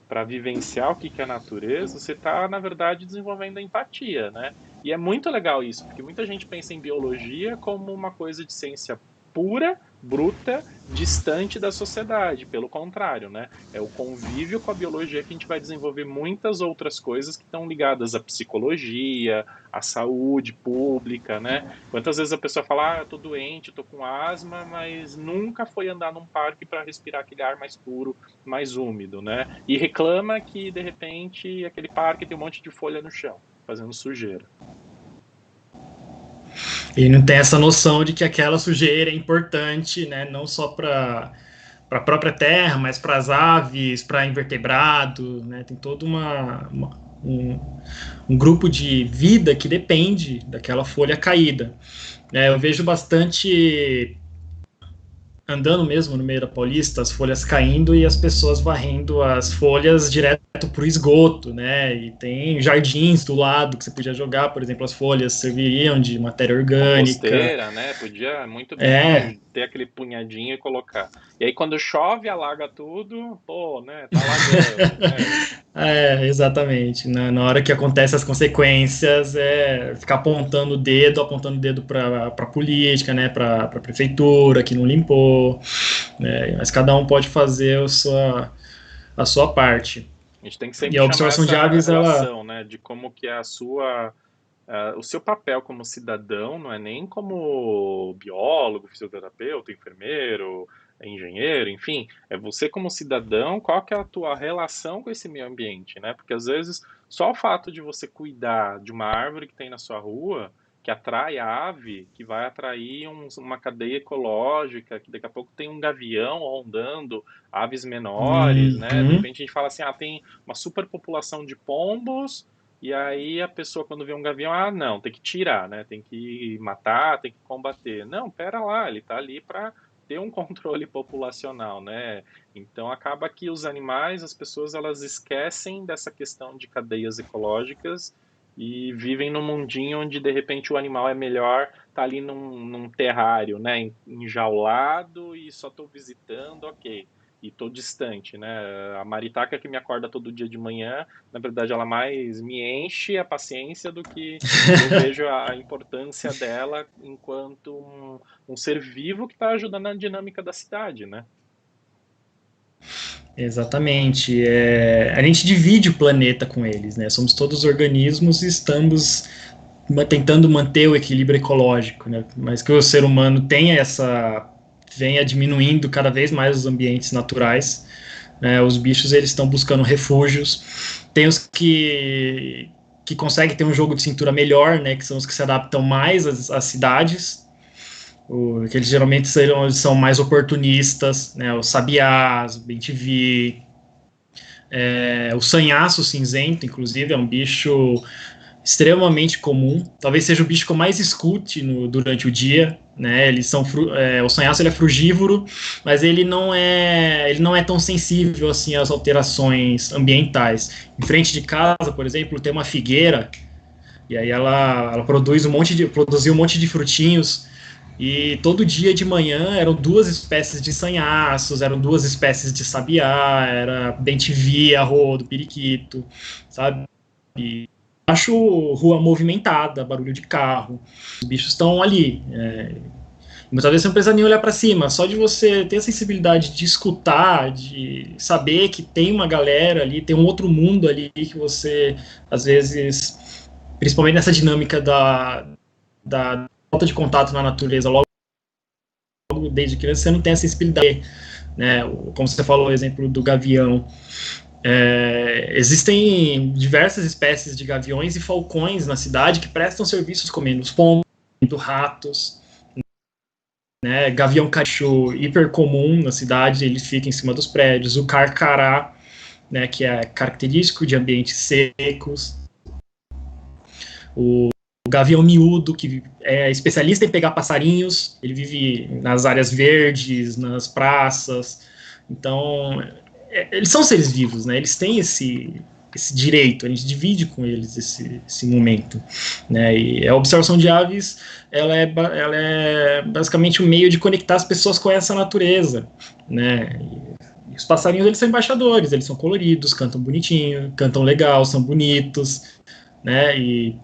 para vivenciar o que é a natureza, você está, na verdade, desenvolvendo a empatia, né? E é muito legal isso, porque muita gente pensa em biologia como uma coisa de ciência pura, bruta, distante da sociedade. Pelo contrário, né? É o convívio com a biologia que a gente vai desenvolver muitas outras coisas que estão ligadas à psicologia, à saúde pública, né? Quantas vezes a pessoa fala, eu tô doente, tô com asma, mas nunca foi andar num parque para respirar aquele ar mais puro, mais úmido, né? E reclama que, de repente, aquele parque tem um monte de folha no chão, fazendo sujeira. E não tem essa noção de que aquela sujeira é importante, né? Não só para a própria terra, mas para as aves, para invertebrados, né? Tem todo um grupo de vida que depende daquela folha caída. Eu vejo bastante andando mesmo no meio da Paulista, as folhas caindo e as pessoas varrendo as folhas direto para o esgoto, né? E tem jardins do lado que você podia jogar, por exemplo, as folhas serviriam de matéria orgânica. Composteira, né? Podia muito É, bem ter aquele punhadinho e colocar. E aí, quando chove, alaga tudo, pô, né? Tá alagando, né? exatamente. Na hora que acontecem as consequências, ficar apontando o dedo para a política, né? Para a prefeitura que não limpou, né? Mas cada um pode fazer a sua parte. A gente tem que E sempre a chamar observação de essa aves, ela. relação, né? De como que é o seu papel como cidadão não é nem como biólogo, fisioterapeuta, enfermeiro, engenheiro, enfim, é você como cidadão, qual que é a tua relação com esse meio ambiente, né? Porque às vezes só o fato de você cuidar de uma árvore que tem na sua rua, que atrai a ave, que vai atrair uma cadeia ecológica, que daqui a pouco tem um gavião rondando, aves menores, né? De Uhum. repente a gente fala assim, tem uma superpopulação de pombos, e aí a pessoa, quando vê um gavião, não, tem que tirar, né? Tem que matar, tem que combater. Não, pera lá, ele tá ali para ter um controle populacional, né? Então acaba que os animais, as pessoas, elas esquecem dessa questão de cadeias ecológicas e vivem num mundinho onde de repente o animal é melhor tá ali num terrário, né? Enjaulado e só tô visitando, ok. E tô distante, né? A maritaca que me acorda todo dia de manhã, na verdade, ela mais me enche a paciência do que eu vejo a importância dela enquanto um ser vivo que está ajudando na dinâmica da cidade, né? Exatamente. A gente divide o planeta com eles, né? Somos todos organismos e estamos tentando manter o equilíbrio ecológico, né? Mas que o ser humano tenha venha diminuindo cada vez mais os ambientes naturais, né? Os bichos, eles estão buscando refúgios. Tem os que conseguem ter um jogo de cintura melhor, né? Que são os que se adaptam mais às cidades. Que eles geralmente são mais oportunistas, né? Os sabiás, o bem-te-vi, o sanhaço cinzento, inclusive, é um bicho extremamente comum. Talvez seja o bicho que eu mais escute durante o dia, né? O sanhaço, ele é frugívoro, mas ele não é tão sensível assim às alterações ambientais. Em frente de casa, por exemplo, tem uma figueira, e aí ela produziu um monte de frutinhos. E todo dia de manhã eram 2 espécies de sanhaços, eram 2 espécies de sabiá, era bem-te-vi, arrodo, periquito, sabe? E acho rua movimentada, barulho de carro, os bichos estão ali. Muitas vezes você não precisa nem olhar para cima, só de você ter a sensibilidade de escutar, de saber que tem uma galera ali, tem um outro mundo ali que você, às vezes, principalmente nessa dinâmica da falta de contato na natureza, logo desde criança, você não tem a sensibilidade, né? Como você falou, o exemplo do gavião. Existem diversas espécies de gaviões e falcões na cidade que prestam serviços comendo os pombos, ratos, né? Gavião cacho hiper comum na cidade, ele fica em cima dos prédios. O carcará, né, que é característico de ambientes secos. O gavião miúdo, que é especialista em pegar passarinhos, ele vive nas áreas verdes, nas praças. Então, eles são seres vivos, né? Eles têm esse direito, a gente divide com eles esse momento, né? E a observação de aves, ela é basicamente um meio de conectar as pessoas com essa natureza, né? E os passarinhos, eles são embaixadores, eles são coloridos, cantam bonitinho, cantam legal, são bonitos, né? E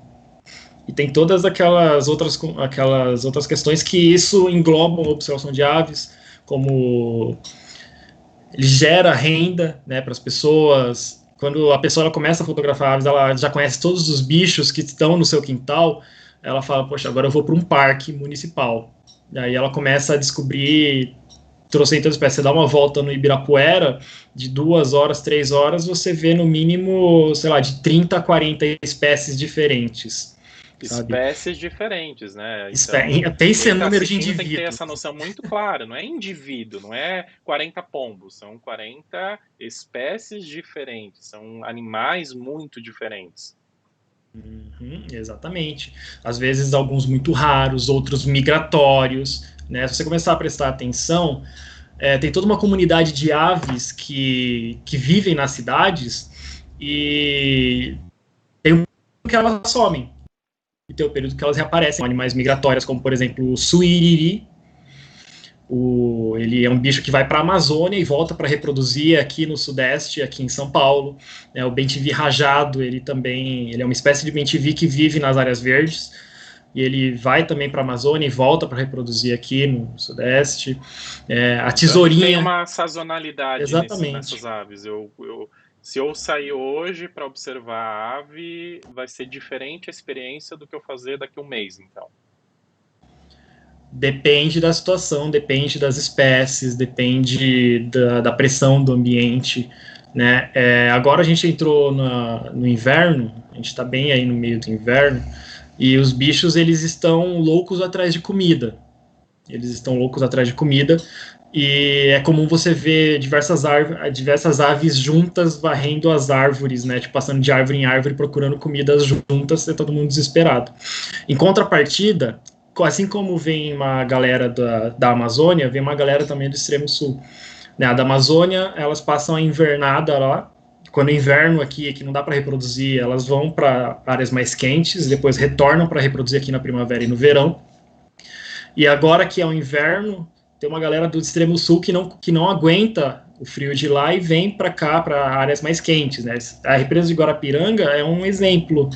tem todas aquelas outras questões que isso engloba a observação de aves, como ele gera renda, né, para as pessoas. Quando a pessoa começa a fotografar aves, ela já conhece todos os bichos que estão no seu quintal, ela fala, poxa, agora eu vou para um parque municipal. E aí ela começa a descobrir trocentas espécies. Você dá uma volta no Ibirapuera, de 2 horas, 3 horas, você vê no mínimo, sei lá, de 30 a 40 espécies diferentes. Espécies diferentes, né? Então, pense no número de indivíduos. Tem que ter essa noção muito clara, não é indivíduo, não é 40 pombos, são 40 espécies diferentes, são animais muito diferentes. Exatamente. Às vezes alguns muito raros, outros migratórios, né? Se você começar a prestar atenção, tem toda uma comunidade de aves que vivem nas cidades e tem um que elas somem. E tem o período que elas reaparecem, animais migratórios, como por exemplo o suiriri. Ele é um bicho que vai para a Amazônia e volta para reproduzir aqui no Sudeste, aqui em São Paulo. O bem-te-vi rajado, ele é uma espécie de bem-te-vi que vive nas áreas verdes, e ele vai também para a Amazônia e volta para reproduzir aqui no Sudeste. A tesourinha... Tem uma sazonalidade nessas aves. Se eu sair hoje para observar a ave, vai ser diferente a experiência do que eu fazer daqui a um mês, então. Depende da situação, depende das espécies, depende da pressão do ambiente, né? Agora a gente entrou no inverno, a gente está bem aí no meio do inverno, e os bichos, eles estão loucos atrás de comida. E é comum você ver diversas aves juntas varrendo as árvores, né? Tipo, passando de árvore em árvore, procurando comidas juntas, e todo mundo desesperado. Em contrapartida, assim como vem uma galera da Amazônia, vem uma galera também do extremo sul. Né? A da Amazônia, elas passam a invernada lá. Quando é inverno aqui, que não dá para reproduzir, elas vão para áreas mais quentes, depois retornam para reproduzir aqui na primavera e no verão. E agora que é o inverno, tem uma galera do extremo sul que não aguenta o frio de lá e vem para cá, para áreas mais quentes, né? A represa de Guarapiranga é um exemplo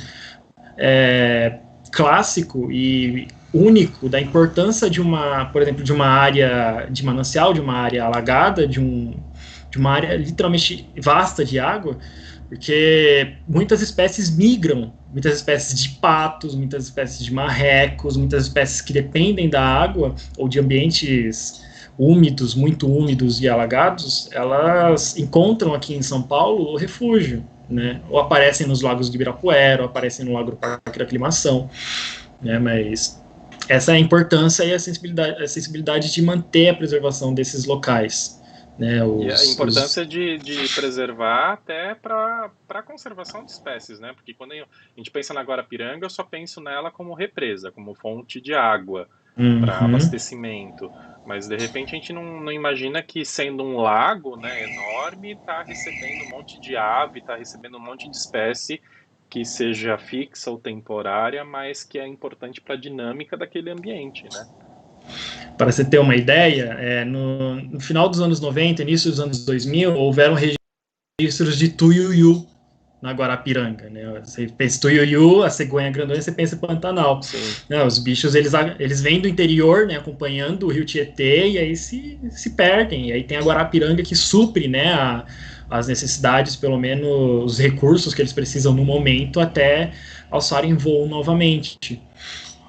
clássico e único da importância por exemplo, de uma área de manancial, de uma área alagada, de uma área literalmente vasta de água, porque muitas espécies migram, muitas espécies de patos, muitas espécies de marrecos, muitas espécies que dependem da água ou de ambientes úmidos, muito úmidos e alagados, elas encontram aqui em São Paulo o refúgio, né? Ou aparecem nos lagos de Ibirapuera, ou aparecem no Lago do Parque da Aclimação, né? Mas essa é a importância e a sensibilidade de manter a preservação desses locais, né? E a importância de preservar até para a conservação de espécies, né? Porque quando a gente pensa na Guarapiranga, eu só penso nela como represa, como fonte de água para Uhum. abastecimento. Mas de repente a gente não imagina que, sendo um lago, né, enorme, está recebendo um monte de ave, está recebendo um monte de espécie que seja fixa ou temporária, mas que é importante para a dinâmica daquele ambiente, né? Para você ter uma ideia, no final dos anos 90, início dos anos 2000, houveram registros de tuiuiu na Guarapiranga, né? Você pensa tuiuiu, a cegonha grandona, você pensa Pantanal. Sim. Não, os bichos, eles vêm do interior, né, acompanhando o rio Tietê, e aí se perdem. E aí tem a Guarapiranga que supre, né, as necessidades, pelo menos os recursos que eles precisam no momento, até alçarem voo novamente.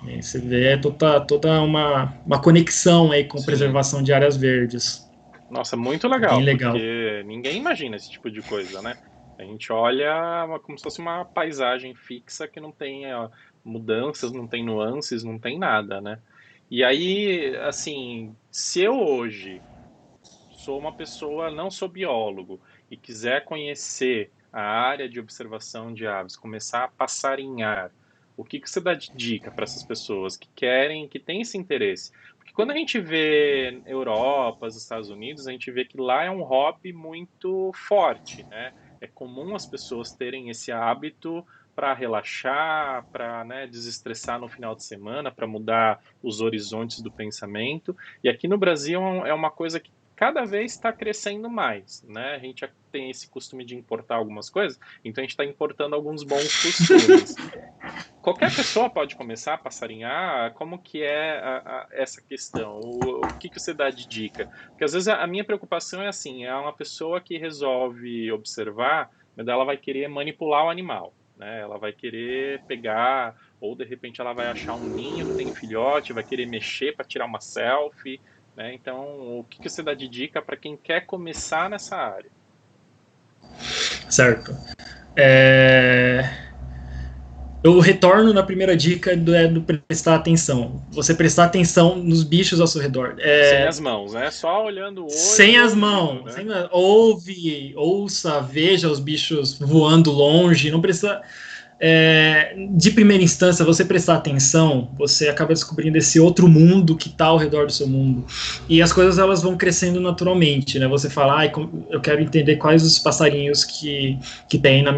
E você vê toda uma conexão aí com Sim. preservação de áreas verdes. Nossa, muito É bem legal, legal. porque ninguém imagina esse tipo de coisa, né? A gente olha como se fosse uma paisagem fixa que não tem mudanças, não tem nuances, não tem nada, né? E aí, assim, se eu hoje sou uma pessoa, não sou biólogo, e quiser conhecer a área de observação de aves, começar a passarinhar, o que você dá de dica para essas pessoas que querem, que têm esse interesse? Porque quando a gente vê Europa, os Estados Unidos, a gente vê que lá é um hobby muito forte, né? É comum as pessoas terem esse hábito para relaxar, para, né, desestressar no final de semana, para mudar os horizontes do pensamento. E aqui no Brasil é uma coisa que cada vez está crescendo mais, né? A gente já tem esse costume de importar algumas coisas, então a gente está importando alguns bons costumes. Qualquer pessoa pode começar a passarinhar? Como que é essa questão? O que você dá de dica? Porque às vezes a minha preocupação é assim, é uma pessoa que resolve observar, mas ela vai querer manipular o animal, né? Ela vai querer pegar, ou de repente ela vai achar um ninho que tem filhote, vai querer mexer para tirar uma selfie, né? Então, o que você dá de dica para quem quer começar nessa área? Certo. Eu retorno na primeira dica do prestar atenção. Você prestar atenção nos bichos ao seu redor. Sem as mãos, né? Só olhando o olho e Sem o as ouvido, mãos. né? Ouça, veja os bichos voando longe. Não precisa. De primeira instância, você prestar atenção, você acaba descobrindo esse outro mundo que está ao redor do seu mundo. E as coisas elas vão crescendo naturalmente, né? Você fala, eu quero entender quais os passarinhos que tem na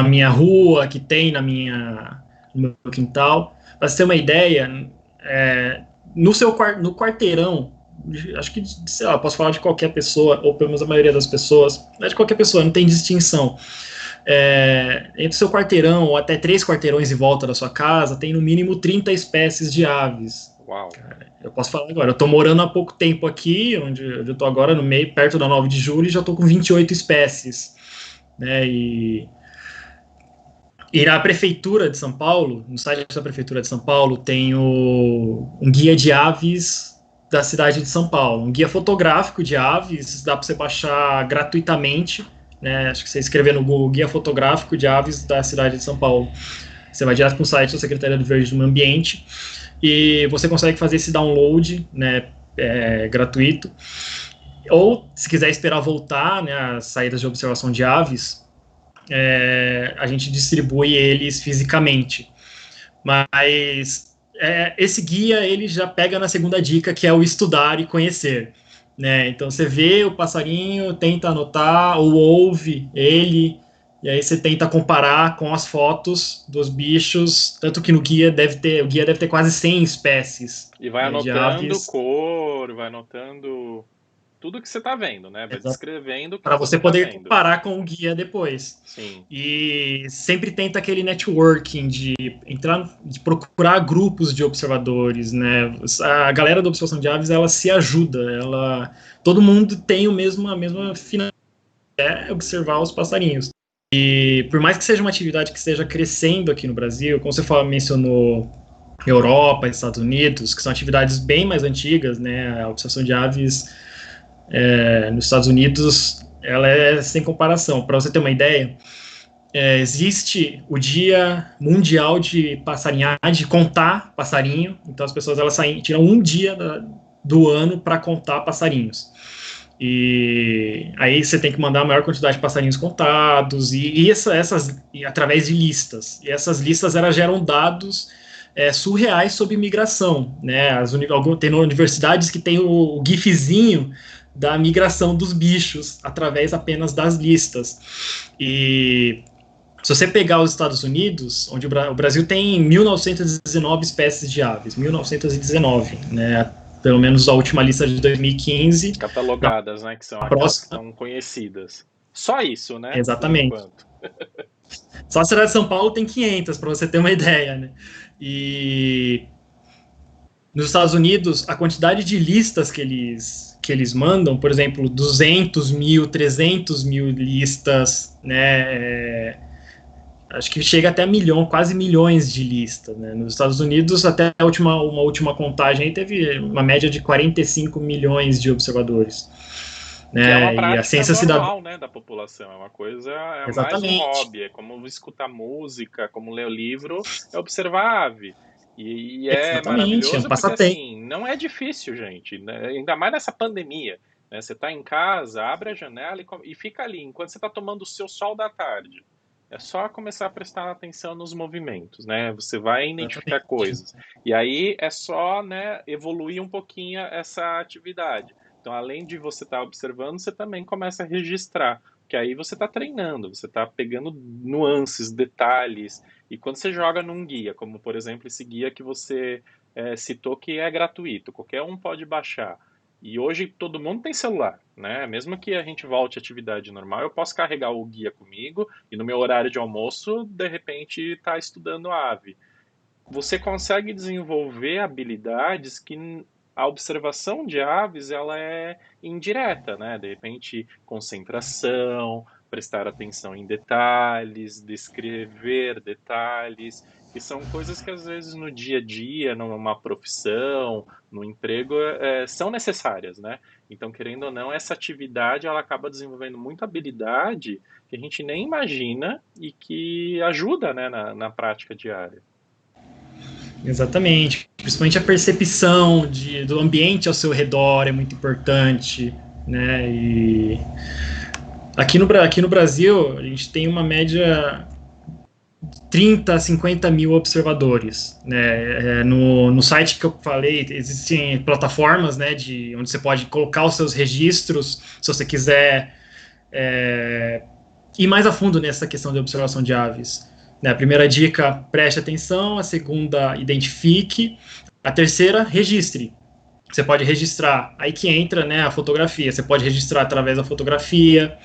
minha rua, que tem no meu quintal. Para você ter uma ideia, no quarteirão, acho que, sei lá, posso falar de qualquer pessoa, ou pelo menos a maioria das pessoas, não é de qualquer pessoa, não tem distinção. Entre o seu quarteirão, ou até 3 quarteirões em volta da sua casa, tem no mínimo 30 espécies de aves. Uau. Eu posso falar agora, eu estou morando há pouco tempo aqui, onde eu estou agora, no meio, perto da 9 de julho, e já estou com 28 espécies. Né, e na Prefeitura de São Paulo, no site da Prefeitura de São Paulo, tem um guia de aves da cidade de São Paulo. Um guia fotográfico de aves, dá para você baixar gratuitamente. Né? Acho que você escrever no Google Guia Fotográfico de Aves da cidade de São Paulo. Você vai direto para o site da Secretaria do Verde do Meio Ambiente e você consegue fazer esse download, né, gratuito. Ou, se quiser esperar voltar, né, as saídas de observação de aves, a gente distribui eles fisicamente. Mas esse guia ele já pega na segunda dica, que é o estudar e conhecer. Né? Então você vê o passarinho, tenta anotar ou ouve ele, e aí você tenta comparar com as fotos dos bichos, tanto que o guia deve ter quase 100 espécies, E vai né, de anotando aves. cor, vai anotando tudo que você está vendo, né? Vai descrevendo o que Para você você está poder vendo. comparar com o guia depois. Sim. E sempre tenta aquele networking de de procurar grupos de observadores, né? A galera da observação de aves, ela se ajuda, todo mundo tem a mesma finalidade, observar os passarinhos. E por mais que seja uma atividade que esteja crescendo aqui no Brasil, como você mencionou Europa, Estados Unidos, que são atividades bem mais antigas, né? A observação de aves nos Estados Unidos, ela é sem comparação. Para você ter uma ideia, existe o Dia Mundial de Passarinhagem, de contar passarinho. Então as pessoas tiram um dia do ano para contar passarinhos. E aí você tem que mandar a maior quantidade de passarinhos contados através de listas. E essas listas elas geram dados surreais sobre migração, né? Tem universidades que tem o gifzinho da migração dos bichos através apenas das listas. E se você pegar os Estados Unidos, onde o Brasil tem 1919 espécies de aves, 1919, né? Pelo menos a última lista de 2015. Catalogadas, né? Que são aquelas que são conhecidas. Só isso, né? Exatamente. Só a cidade de São Paulo tem 500, para você ter uma ideia, né? E nos Estados Unidos, a quantidade de listas que eles mandam, por exemplo, 200 mil, 300 mil listas, né? Acho que chega até quase milhões de listas, né? Nos Estados Unidos, até uma última contagem, aí teve uma média de 45 milhões de observadores. Né? Que é uma prática e a ciência normal, né, da população, é uma coisa, Exatamente. mais um hobby, é como escutar música, como ler o livro, é observar a ave. E é maravilhoso porque, assim, não é difícil, gente, né? Ainda mais nessa pandemia. Né? Você está em casa, abre a janela e fica ali, enquanto você está tomando o seu sol da tarde. É só começar a prestar atenção nos movimentos, né? Você vai identificar coisas. E aí é só, né, evoluir um pouquinho essa atividade. Então, além de você estar observando, você também começa a registrar, que aí você está treinando, você está pegando nuances, detalhes. E quando você joga num guia, como por exemplo esse guia que você citou que é gratuito, qualquer um pode baixar. E hoje todo mundo tem celular, né? Mesmo que a gente volte à atividade normal, eu posso carregar o guia comigo e no meu horário de almoço, de repente, estar estudando ave. Você consegue desenvolver habilidades que a observação de aves ela é indireta, né? De repente, concentração, prestar atenção em detalhes, descrever detalhes, que são coisas que às vezes no dia a dia, numa profissão, no emprego, são necessárias, né? Então, querendo ou não, essa atividade ela acaba desenvolvendo muita habilidade que a gente nem imagina e que ajuda, né, na prática diária. Exatamente. Principalmente a percepção do ambiente ao seu redor é muito importante, né? E aqui no Brasil, a gente tem uma média 30 a 50 mil observadores. Né? No site que eu falei, existem plataformas, né, onde você pode colocar os seus registros, se você quiser ir mais a fundo nessa questão de observação de aves. A primeira dica, preste atenção. A segunda, identifique. A terceira, registre. Você pode registrar. Aí que entra, né, a fotografia. Você pode registrar através da fotografia.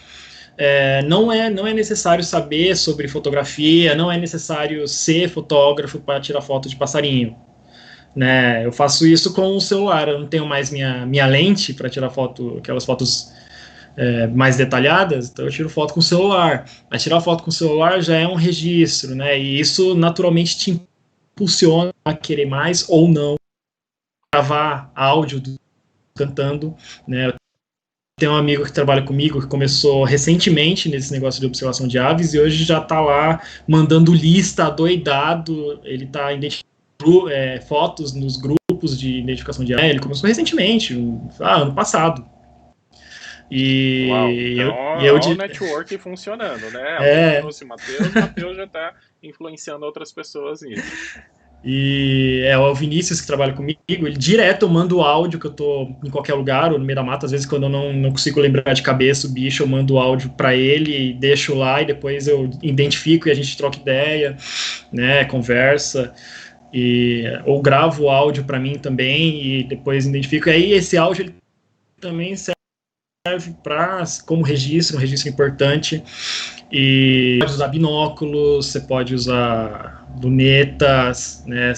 Não é necessário saber sobre fotografia, não é necessário ser fotógrafo para tirar foto de passarinho. Né? Eu faço isso com o celular. Eu não tenho mais minha lente para tirar foto, aquelas fotos mais detalhadas, então eu tiro foto com o celular. Mas tirar foto com o celular já é um registro, né? E isso naturalmente te impulsiona a querer mais ou não gravar áudio cantando, né? Eu tenho um amigo que trabalha comigo que começou recentemente nesse negócio de observação de aves e hoje já está lá mandando lista adoidado. Ele está identificando fotos nos grupos de identificação de aves. Ele começou recentemente, ano passado. E uau, então, o network funcionando, né? Trouxe o Matheus já está influenciando outras pessoas nisso. E é o Vinícius que trabalha comigo, ele direto manda o áudio que eu tô em qualquer lugar, ou no meio da mata, às vezes quando eu não consigo lembrar de cabeça o bicho, eu mando o áudio para ele, deixo lá e depois eu identifico e a gente troca ideia, né, conversa, ou gravo o áudio para mim também e depois identifico. E aí esse áudio ele também serve como registro, um registro importante. E pode usar binóculos, você pode usar lunetas, né?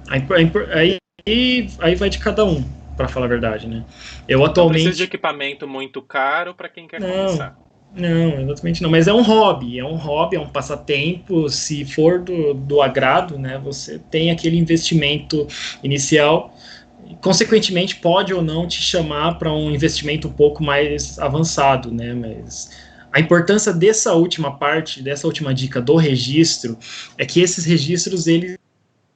Aí vai de cada um, para falar a verdade, né? Eu atualmente. Não precisa de equipamento muito caro para quem quer começar. Não, exatamente não. Mas é um hobby, é um passatempo. Se for do agrado, né, você tem aquele investimento inicial. Consequentemente, pode ou não te chamar para um investimento um pouco mais avançado, né? Mas a importância dessa última parte, dessa última dica do registro, é que esses registros eles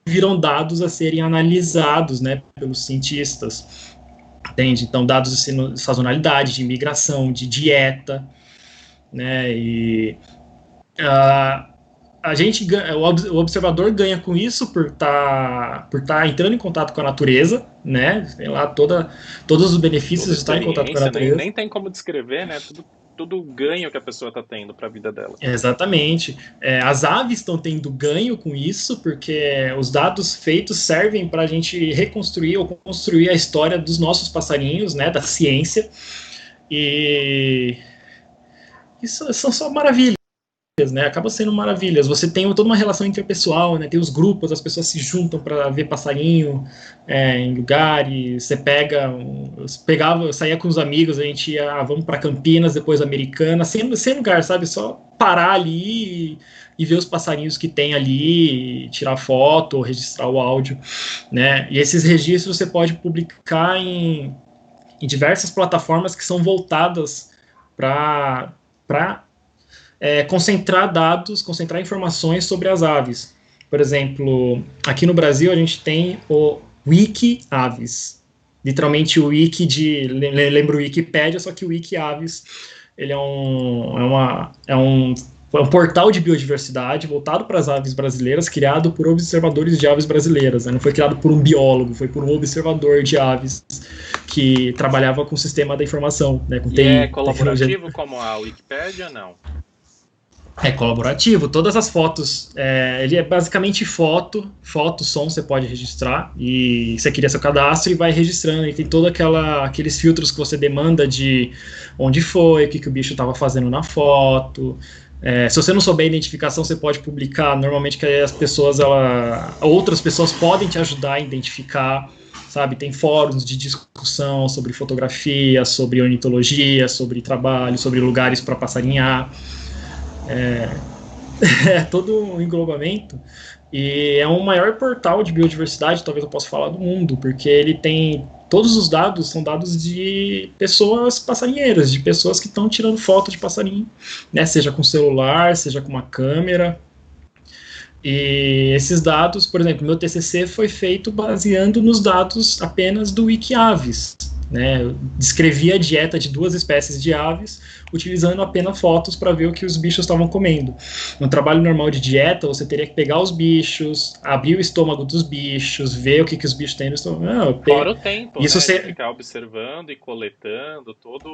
viram dados a serem analisados, né, pelos cientistas, entende? Então, dados de sazonalidade, de imigração, de dieta, né? E uh, a gente, o observador ganha com isso por tá entrando em contato com a natureza, né? Tem lá todos os benefícios Toda de estar em contato com a experiência, natureza. nem tem como descrever, né? Tudo ganho que a pessoa está tendo para a vida dela. Exatamente. As aves estão tendo ganho com isso, porque os dados feitos servem para a gente reconstruir ou construir a história dos nossos passarinhos, né? Da ciência. E isso são só maravilhas, né? Acaba sendo maravilhas. Você tem toda uma relação interpessoal, né? Tem os grupos, as pessoas se juntam para ver passarinho em lugares. Você eu saía com os amigos, a gente ia, vamos para Campinas, depois Americana, sem lugar, sabe? Só parar ali e ver os passarinhos que tem ali, tirar foto, registrar o áudio, né? E esses registros você pode publicar em diversas plataformas que são voltadas para concentrar dados, concentrar informações sobre as aves. Por exemplo, aqui no Brasil a gente tem o Wiki Aves. Literalmente o Wiki lembro o Wikipédia, só que o Wiki Aves ele é um portal de biodiversidade voltado para as aves brasileiras, criado por observadores de aves brasileiras. Né? Não foi criado por um biólogo, foi por um observador de aves que trabalhava com o sistema da informação. Né? Com e é colaborativo como a Wikipédia, não? É colaborativo, todas as fotos, ele é basicamente foto, som você pode registrar, e você cria seu cadastro e vai registrando, e tem todos aqueles filtros que você demanda de onde foi, o que o bicho estava fazendo na foto. Se você não souber a identificação, você pode publicar, normalmente que as pessoas, outras pessoas podem te ajudar a identificar, sabe? Tem fóruns de discussão sobre fotografia, sobre ornitologia, sobre trabalho, sobre lugares para passarinhar. É todo um englobamento e é o maior portal de biodiversidade, talvez eu possa falar, do mundo, porque ele tem todos os dados, são dados de pessoas passarinheiras, de pessoas que estão tirando foto de passarinho, né, seja com celular, seja com uma câmera. E esses dados, por exemplo, meu TCC foi feito baseando nos dados apenas do Wikiaves, né? Eu descrevi a dieta de 2 espécies de aves utilizando apenas fotos para ver o que os bichos estavam comendo. No trabalho normal de dieta, você teria que pegar os bichos, abrir o estômago dos bichos, ver o que os bichos têm no estômago. Fora o tempo, isso né, de ficar observando e coletando, toda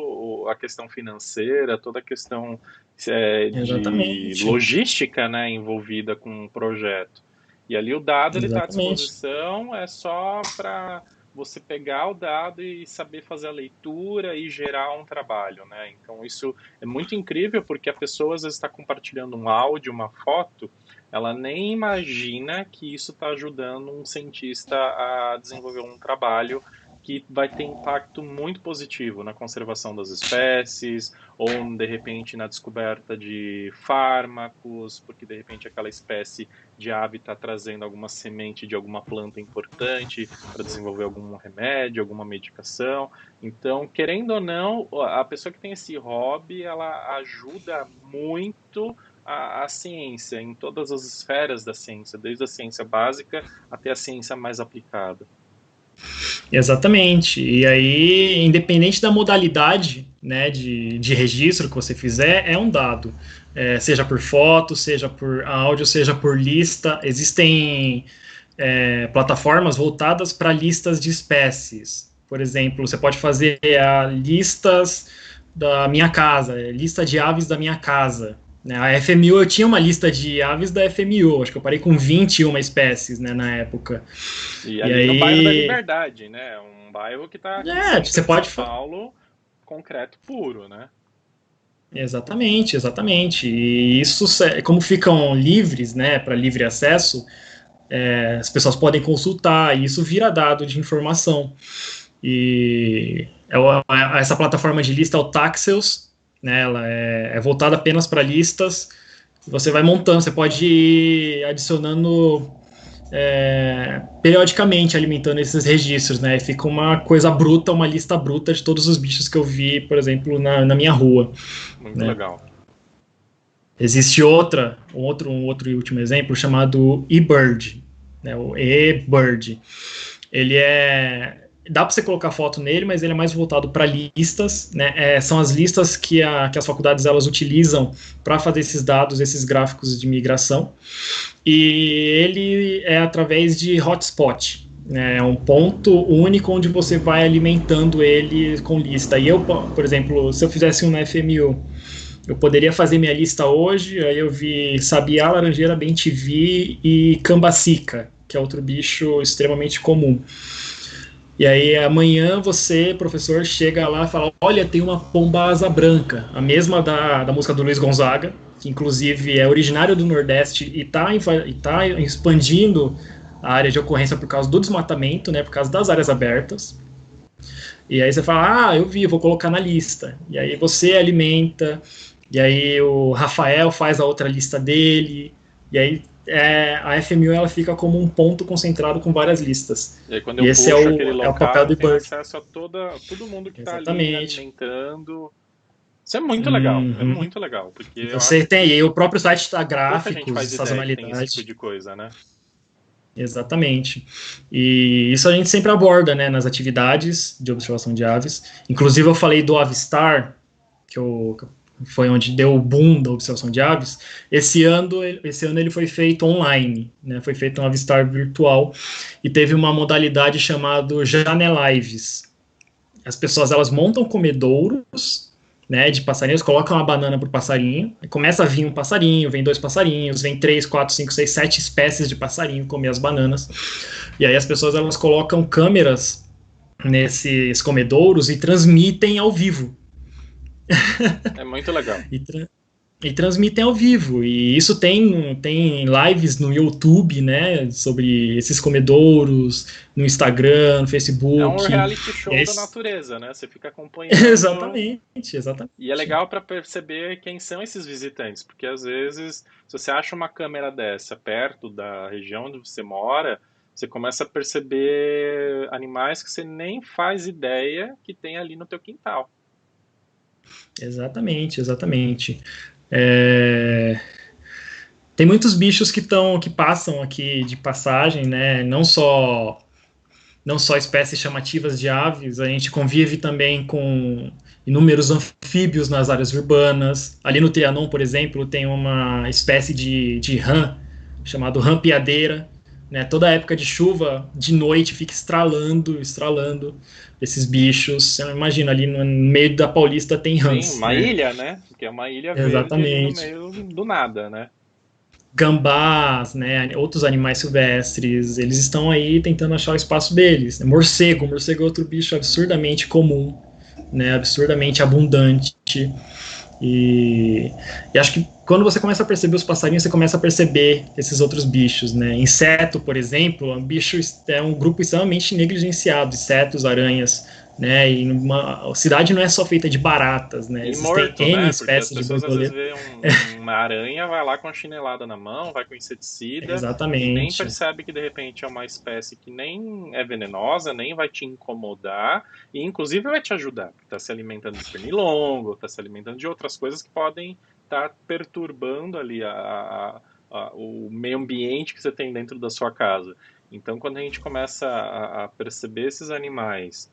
a questão financeira, toda a questão de logística, né, envolvida com o projeto. E ali o dado está à disposição, é só para você pegar o dado e saber fazer a leitura e gerar um trabalho, né? Então isso é muito incrível, porque a pessoa às vezes está compartilhando um áudio, uma foto, ela nem imagina que isso está ajudando um cientista a desenvolver um trabalho que vai ter impacto muito positivo na conservação das espécies, ou de repente na descoberta de fármacos, porque de repente aquela espécie de ave está trazendo alguma semente de alguma planta importante para desenvolver algum remédio, alguma medicação. Então, querendo ou não, a pessoa que tem esse hobby, ela ajuda muito a ciência, em todas as esferas da ciência, desde a ciência básica até a ciência mais aplicada. Exatamente. E aí, independente da modalidade, né, de registro que você fizer, é um dado. Seja por foto, seja por áudio, seja por lista. Existem plataformas voltadas para listas de espécies. Por exemplo, você pode fazer listas da minha casa, lista de aves da minha casa. A FMU, eu tinha uma lista de aves da FMU, acho que eu parei com 21 espécies, né, na época. E aí no bairro da Liberdade, né, um bairro que está aqui em São Paulo, concreto puro, né. Exatamente. E isso, como ficam livres, né, para livre acesso, as pessoas podem consultar, e isso vira dado de informação. E essa plataforma de lista é o Taxels, né? Ela é voltada apenas para listas. Você vai montando, você pode ir adicionando periodicamente, alimentando esses registros, né? Fica uma coisa bruta, uma lista bruta de todos os bichos que eu vi, por exemplo, na minha rua. Muito Né? legal. Existe um outro e último exemplo chamado eBird, né? O eBird. Ele dá para você colocar foto nele, mas ele é mais voltado para listas, né? São as listas que as faculdades elas utilizam para fazer esses dados, esses gráficos de migração. E ele é através de hotspot, né? É um ponto único onde você vai alimentando ele com lista. E eu, por exemplo, se eu fizesse um na FMU, eu poderia fazer minha lista hoje, aí eu vi sabiá, laranjeira, bem-te-vi e cambacica, que é outro bicho extremamente comum. E aí amanhã você, professor, chega lá e fala, olha, tem uma pomba asa branca, a mesma da música do Luiz Gonzaga, que inclusive é originário do Nordeste e tá expandindo a área de ocorrência por causa do desmatamento, né, por causa das áreas abertas. E aí você fala, eu vi, vou colocar na lista. E aí você alimenta, e aí o Rafael faz a outra lista dele, e aí a FMU ela fica como um ponto concentrado com várias listas. E aí quando eu puxo aquele local, o papel do eu tenho eBird. acesso a todo mundo que está ali Exatamente. alimentando. Isso é muito legal, é muito legal. Porque você tem, e o próprio site está pouca gente gráficos, faz ideia que tem esse sazonalidade. tipo de coisa, né? Exatamente. E isso a gente sempre aborda, né, nas atividades de observação de aves. Inclusive eu falei do Avistar, que foi onde deu o boom da observação de aves. Esse ano ele foi feito online, né? Foi feito um Avistar virtual e teve uma modalidade chamada Janelives. As pessoas elas montam comedouros, né, de passarinhos, colocam uma banana pro passarinho, começa a vir um passarinho, vem 2 passarinhos, vem 3, 4, 5, 6, 7 espécies de passarinho comer as bananas. E aí as pessoas elas colocam câmeras nesses comedouros e transmitem ao vivo. É muito legal. E transmitem ao vivo. E isso tem lives no YouTube, né, sobre esses comedouros, no Instagram, no Facebook. É um reality show da natureza, né? Você fica acompanhando. Exatamente. E é legal para perceber quem são esses visitantes, porque às vezes, se você acha uma câmera dessa perto da região onde você mora, você começa a perceber animais que você nem faz ideia que tem ali no teu quintal. Exatamente. Tem muitos bichos que passam aqui de passagem, né? Não só espécies chamativas de aves, a gente convive também com inúmeros anfíbios nas áreas urbanas. Ali no Trianon, por exemplo, tem uma espécie de rã, chamado rã piadeira, né? Toda época de chuva, de noite, fica estralando esses bichos. Você não imagina, ali no meio da Paulista tem rãs. Sim, uma ilha, né? Porque é uma ilha verde ali no meio do nada, né? Gambás, né, outros animais silvestres, eles estão aí tentando achar o espaço deles. Morcego é outro bicho absurdamente comum, né, absurdamente abundante. E acho que quando você começa a perceber os passarinhos, você começa a perceber esses outros bichos, né? Inseto, por exemplo, é um grupo extremamente negligenciado, insetos, aranhas, né? E a cidade não é só feita de baratas, né? E morto, N né? espécies Porque as pessoas às vezes borboleta. uma aranha, vai lá com a chinelada na mão, vai com inseticida, Exatamente. e nem percebe que de repente é uma espécie que nem é venenosa, nem vai te incomodar, e inclusive vai te ajudar, porque está se alimentando de pernilongo, está se alimentando de outras coisas que podem estar perturbando ali o meio ambiente que você tem dentro da sua casa. Então, quando a gente começa a perceber esses animais,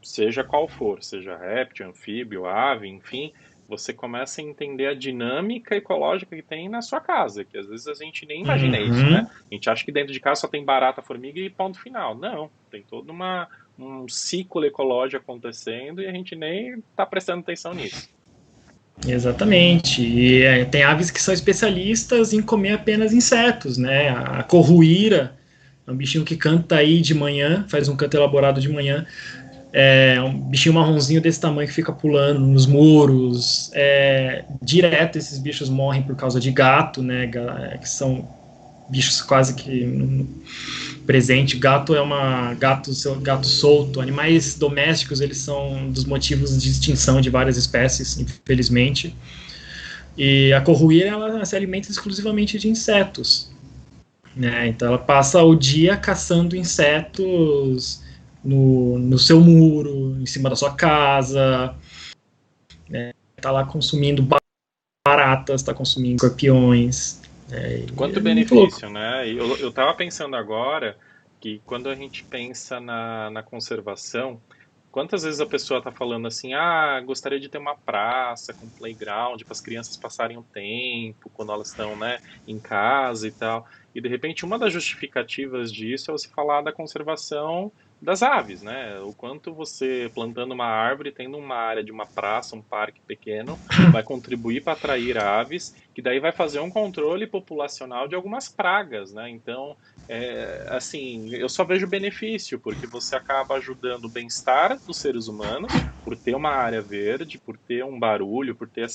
seja qual for, seja réptil, anfíbio, ave, enfim, você começa a entender a dinâmica ecológica que tem na sua casa, que às vezes a gente nem imagina isso, né? A gente acha que dentro de casa só tem barata, formiga e ponto final. Não, tem todo um ciclo ecológico acontecendo e a gente nem está prestando atenção nisso. Exatamente. E tem aves que são especialistas em comer apenas insetos, né? A corruíra é um bichinho que canta aí de manhã, faz um canto elaborado de manhã. É um bichinho marronzinho desse tamanho que fica pulando nos muros. Direto esses bichos morrem por causa de gato, né? Que são bichos quase que presente. Gato é gato solto. Animais domésticos, eles são um dos motivos de extinção de várias espécies, infelizmente. E a corruíra, ela se alimenta exclusivamente de insetos, né? Então ela passa o dia caçando insetos no seu muro, em cima da sua casa, né? Tá lá consumindo baratas, tá consumindo escorpiões. Quanto É muito louco. benefício, né? E eu estava pensando agora que quando a gente pensa na conservação, quantas vezes a pessoa está falando assim, ah, gostaria de ter uma praça com playground para as crianças passarem um tempo quando elas estão, né, em casa e tal. E de repente uma das justificativas disso é você falar da conservação das aves, né? O quanto você plantando uma árvore, tendo uma área de uma praça, um parque pequeno, vai contribuir para atrair aves, que daí vai fazer um controle populacional de algumas pragas, né? Então, assim, eu só vejo benefício, porque você acaba ajudando o bem-estar dos seres humanos, por ter uma área verde, por ter um barulho, por ter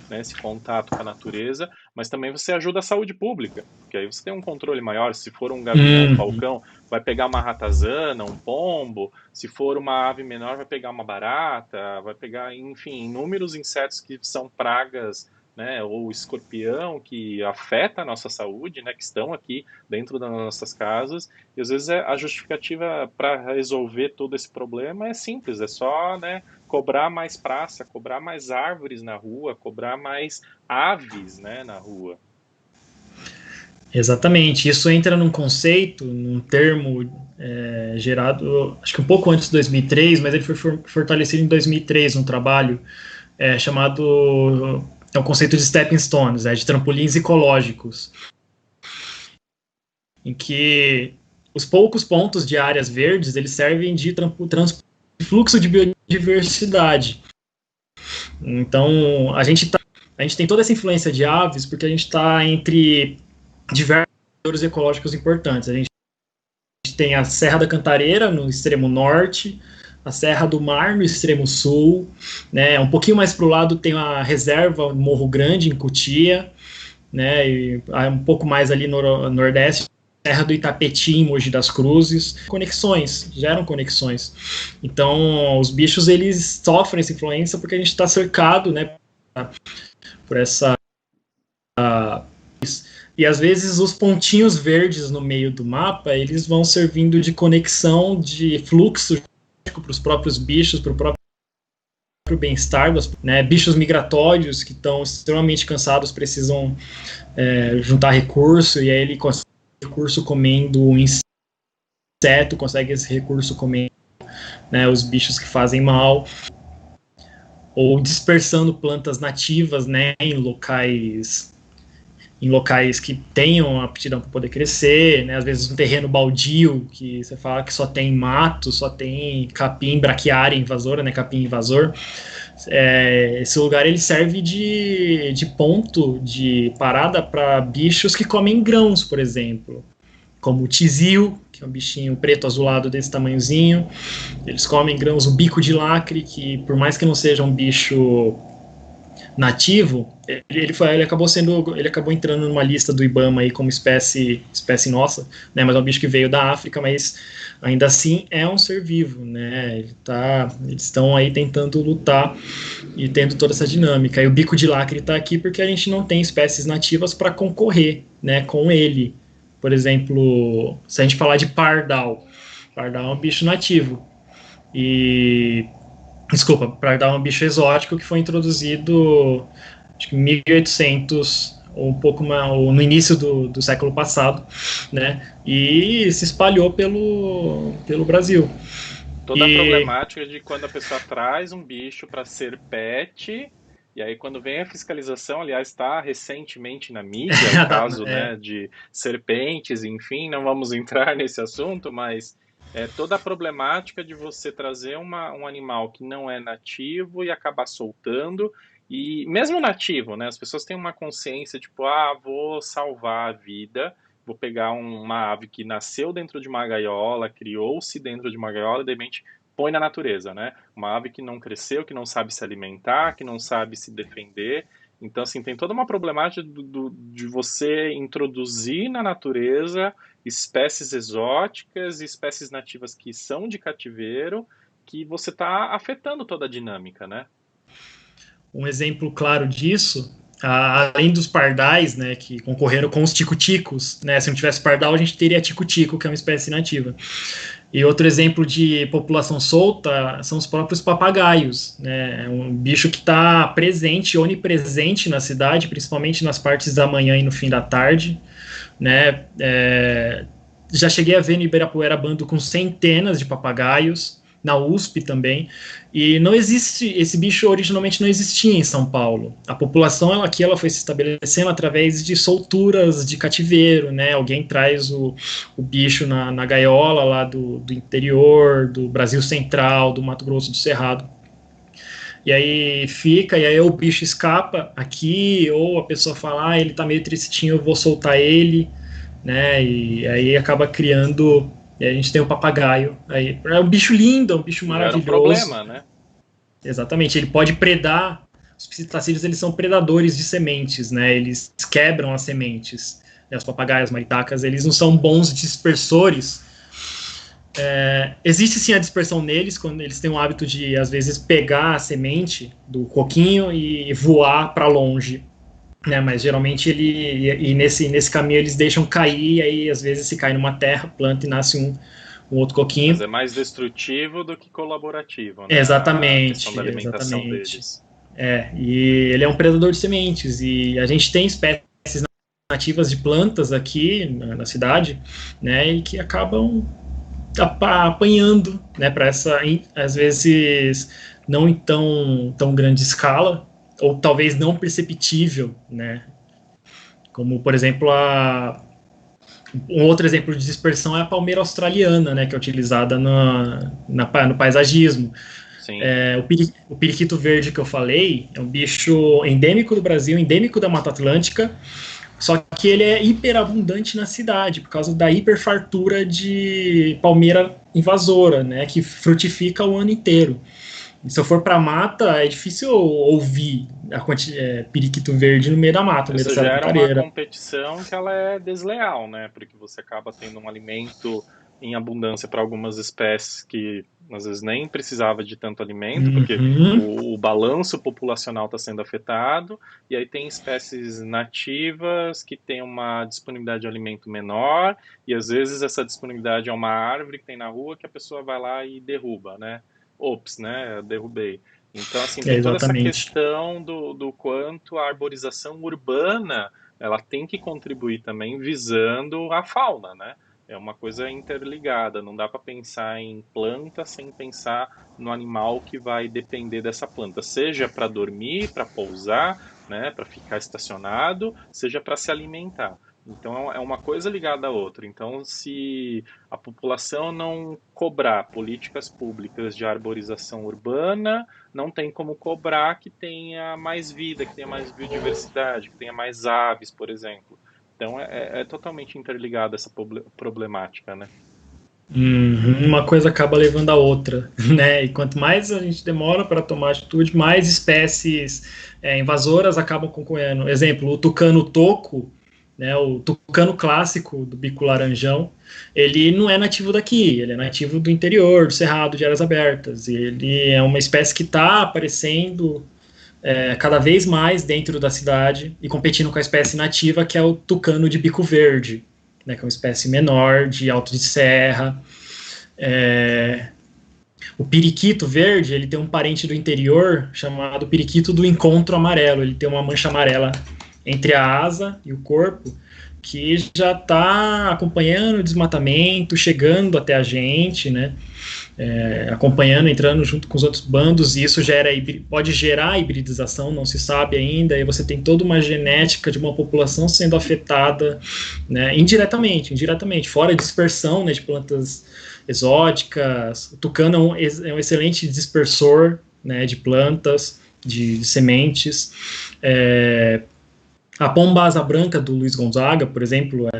né, esse contato com a natureza, mas também você ajuda a saúde pública, porque aí você tem um controle maior. Se for um gavião, um falcão, vai pegar uma ratazana, um pombo. Se for uma ave menor, vai pegar uma barata, vai pegar, enfim, inúmeros insetos que são pragas, né, ou escorpião, que afeta a nossa saúde, né, que estão aqui dentro das nossas casas. E às vezes a justificativa para resolver todo esse problema é simples, é só, né, cobrar mais praça, cobrar mais árvores na rua, cobrar mais aves, né, na rua. Exatamente. Isso entra num conceito, num termo gerado, acho que um pouco antes de 2003, mas ele foi fortalecido em 2003, num trabalho chamado é o conceito de stepping stones, de trampolins ecológicos, em que os poucos pontos de áreas verdes eles servem de fluxo de biodiversidade. Então, a gente tem toda essa influência de aves porque a gente está entre diversos fatores ecológicos importantes. A gente tem a Serra da Cantareira, no extremo norte, a Serra do Mar, no extremo sul, né? Um pouquinho mais para o lado tem a reserva Morro Grande, em Cotia, né? E um pouco mais ali no nordeste, Serra do Itapetim, em Mogi das Cruzes. Conexões, geram conexões. Então, os bichos, eles sofrem essa influência porque a gente está cercado, né, por essa... E às vezes os pontinhos verdes no meio do mapa, eles vão servindo de conexão, de fluxo para os próprios bichos, para o próprio bem-estar, né? Bichos migratórios que estão extremamente cansados precisam juntar recurso, e aí ele consegue recurso comendo um inseto, consegue esse recurso comendo, né, os bichos que fazem mal, ou dispersando plantas nativas, né, em locais que tenham aptidão para poder crescer, né? Às vezes um terreno baldio, que você fala que só tem mato, só tem capim, braquiária invasora, né? Capim invasor. Esse lugar ele serve de ponto de parada para bichos que comem grãos, por exemplo, como o tizil, que é um bichinho preto azulado desse tamanhozinho. Eles comem grãos, o bico de lacre, que por mais que não seja um bicho nativo, ele acabou entrando numa lista do IBAMA aí como espécie nossa, né? Mas é um bicho que veio da África, mas ainda assim é um ser vivo, né? Eles estão aí tentando lutar e tendo toda essa dinâmica. E o bico de lacre está aqui porque a gente não tem espécies nativas para concorrer, né, com ele. Por exemplo, se a gente falar de pardal é um bicho nativo. Desculpa, pardal é um bicho exótico que foi introduzido, acho que em 1800, ou um pouco mais, ou no início do século passado, né? E se espalhou pelo Brasil. Toda a problemática de quando a pessoa traz um bicho para ser pet, e aí quando vem a fiscalização, aliás, está recentemente na mídia o caso, né, de serpentes, enfim, não vamos entrar nesse assunto, mas toda a problemática de você trazer um animal que não é nativo e acabar soltando, e mesmo nativo, né, as pessoas têm uma consciência, tipo, vou salvar a vida, vou pegar uma ave que nasceu dentro de uma gaiola, criou-se dentro de uma gaiola e de repente põe na natureza, né? Uma ave que não cresceu, que não sabe se alimentar, que não sabe se defender. Então, assim, tem toda uma problemática de você introduzir na natureza espécies exóticas e espécies nativas que são de cativeiro, que você está afetando toda a dinâmica, né? Um exemplo claro disso, além dos pardais, né, que concorreram com os tico-ticos, né, se não tivesse pardal, a gente teria tico-tico, que é uma espécie nativa. E outro exemplo de população solta são os próprios papagaios, né, um bicho que está presente, onipresente na cidade, principalmente nas partes da manhã e no fim da tarde, né, já cheguei a ver no Ibirapuera bando com centenas de papagaios, na USP também, e não existe, esse bicho originalmente não existia em São Paulo. A população aqui ela foi se estabelecendo através de solturas de cativeiro, né? Alguém traz o bicho na gaiola lá do interior, do Brasil Central, do Mato Grosso do Cerrado. E aí fica, e aí o bicho escapa aqui, ou a pessoa fala, ele tá meio tristinho, eu vou soltar ele, né? E aí acaba criando. E a gente tem o papagaio. Aí, é um bicho lindo, é um bicho maravilhoso. Era um problema, né? Exatamente, ele pode predar. Os psitacídeos, eles são predadores de sementes, né? Eles quebram as sementes. Os papagaios, maritacas, eles não são bons dispersores. Existe sim a dispersão neles, quando eles têm o hábito de, às vezes, pegar a semente do coquinho e voar para longe. Né, mas geralmente nesse caminho eles deixam cair, e aí às vezes se cai numa terra, planta e nasce um outro coquinho. Mas é mais destrutivo do que colaborativo, né? Exatamente. A questão da alimentação deles. E ele é um predador de sementes, e a gente tem espécies nativas de plantas aqui na cidade, né, e que acabam apanhando, né, para essa, às vezes, não em tão grande escala, ou talvez não perceptível, né? Como, por exemplo, um outro exemplo de dispersão é a palmeira australiana, né, que é utilizada no paisagismo. Sim. O periquito verde que eu falei é um bicho endêmico do Brasil, endêmico da Mata Atlântica, só que ele é hiperabundante na cidade, por causa da hiperfartura de palmeira invasora, né, que frutifica o ano inteiro. Se eu for para a mata, é difícil ouvir periquito verde no meio da mata. Isso gera uma competição que ela é desleal, né? Porque você acaba tendo um alimento em abundância para algumas espécies que às vezes nem precisava de tanto alimento, porque o balanço populacional está sendo afetado, e aí tem espécies nativas que têm uma disponibilidade de alimento menor, e às vezes essa disponibilidade é uma árvore que tem na rua que a pessoa vai lá e derruba, né? Ops, né? Derrubei. Então, assim, tem toda essa questão do quanto a arborização urbana ela tem que contribuir também visando a fauna, né? É uma coisa interligada, não dá para pensar em planta sem pensar no animal que vai depender dessa planta, seja para dormir, para pousar, né? Para ficar estacionado, seja para se alimentar. Então é uma coisa ligada à outra. Então, se a população não cobrar políticas públicas de arborização urbana, não tem como cobrar que tenha mais vida, que tenha mais biodiversidade, que tenha mais aves, por exemplo. Então é totalmente interligada essa problemática, né? Uma coisa acaba levando a outra, né? E quanto mais a gente demora para tomar atitude, mais espécies invasoras acabam concorrendo. Exemplo, o tucano-toco, né, o tucano clássico do bico laranjão, ele não é nativo daqui, ele é nativo do interior, do cerrado, de áreas abertas. Ele é uma espécie que está aparecendo cada vez mais dentro da cidade e competindo com a espécie nativa, que é o tucano de bico verde, né, que é uma espécie menor, de alto de serra. O periquito verde, ele tem um parente do interior chamado periquito do encontro amarelo. Ele tem uma mancha amarela entre a asa e o corpo, que já está acompanhando o desmatamento, chegando até a gente, né? Acompanhando, entrando junto com os outros bandos, e isso pode gerar hibridização, não se sabe ainda, e você tem toda uma genética de uma população sendo afetada, né, indiretamente, fora a dispersão, né, de plantas exóticas. O tucano é um excelente dispersor, né, de plantas, de sementes. A pomba asa branca do Luiz Gonzaga, por exemplo,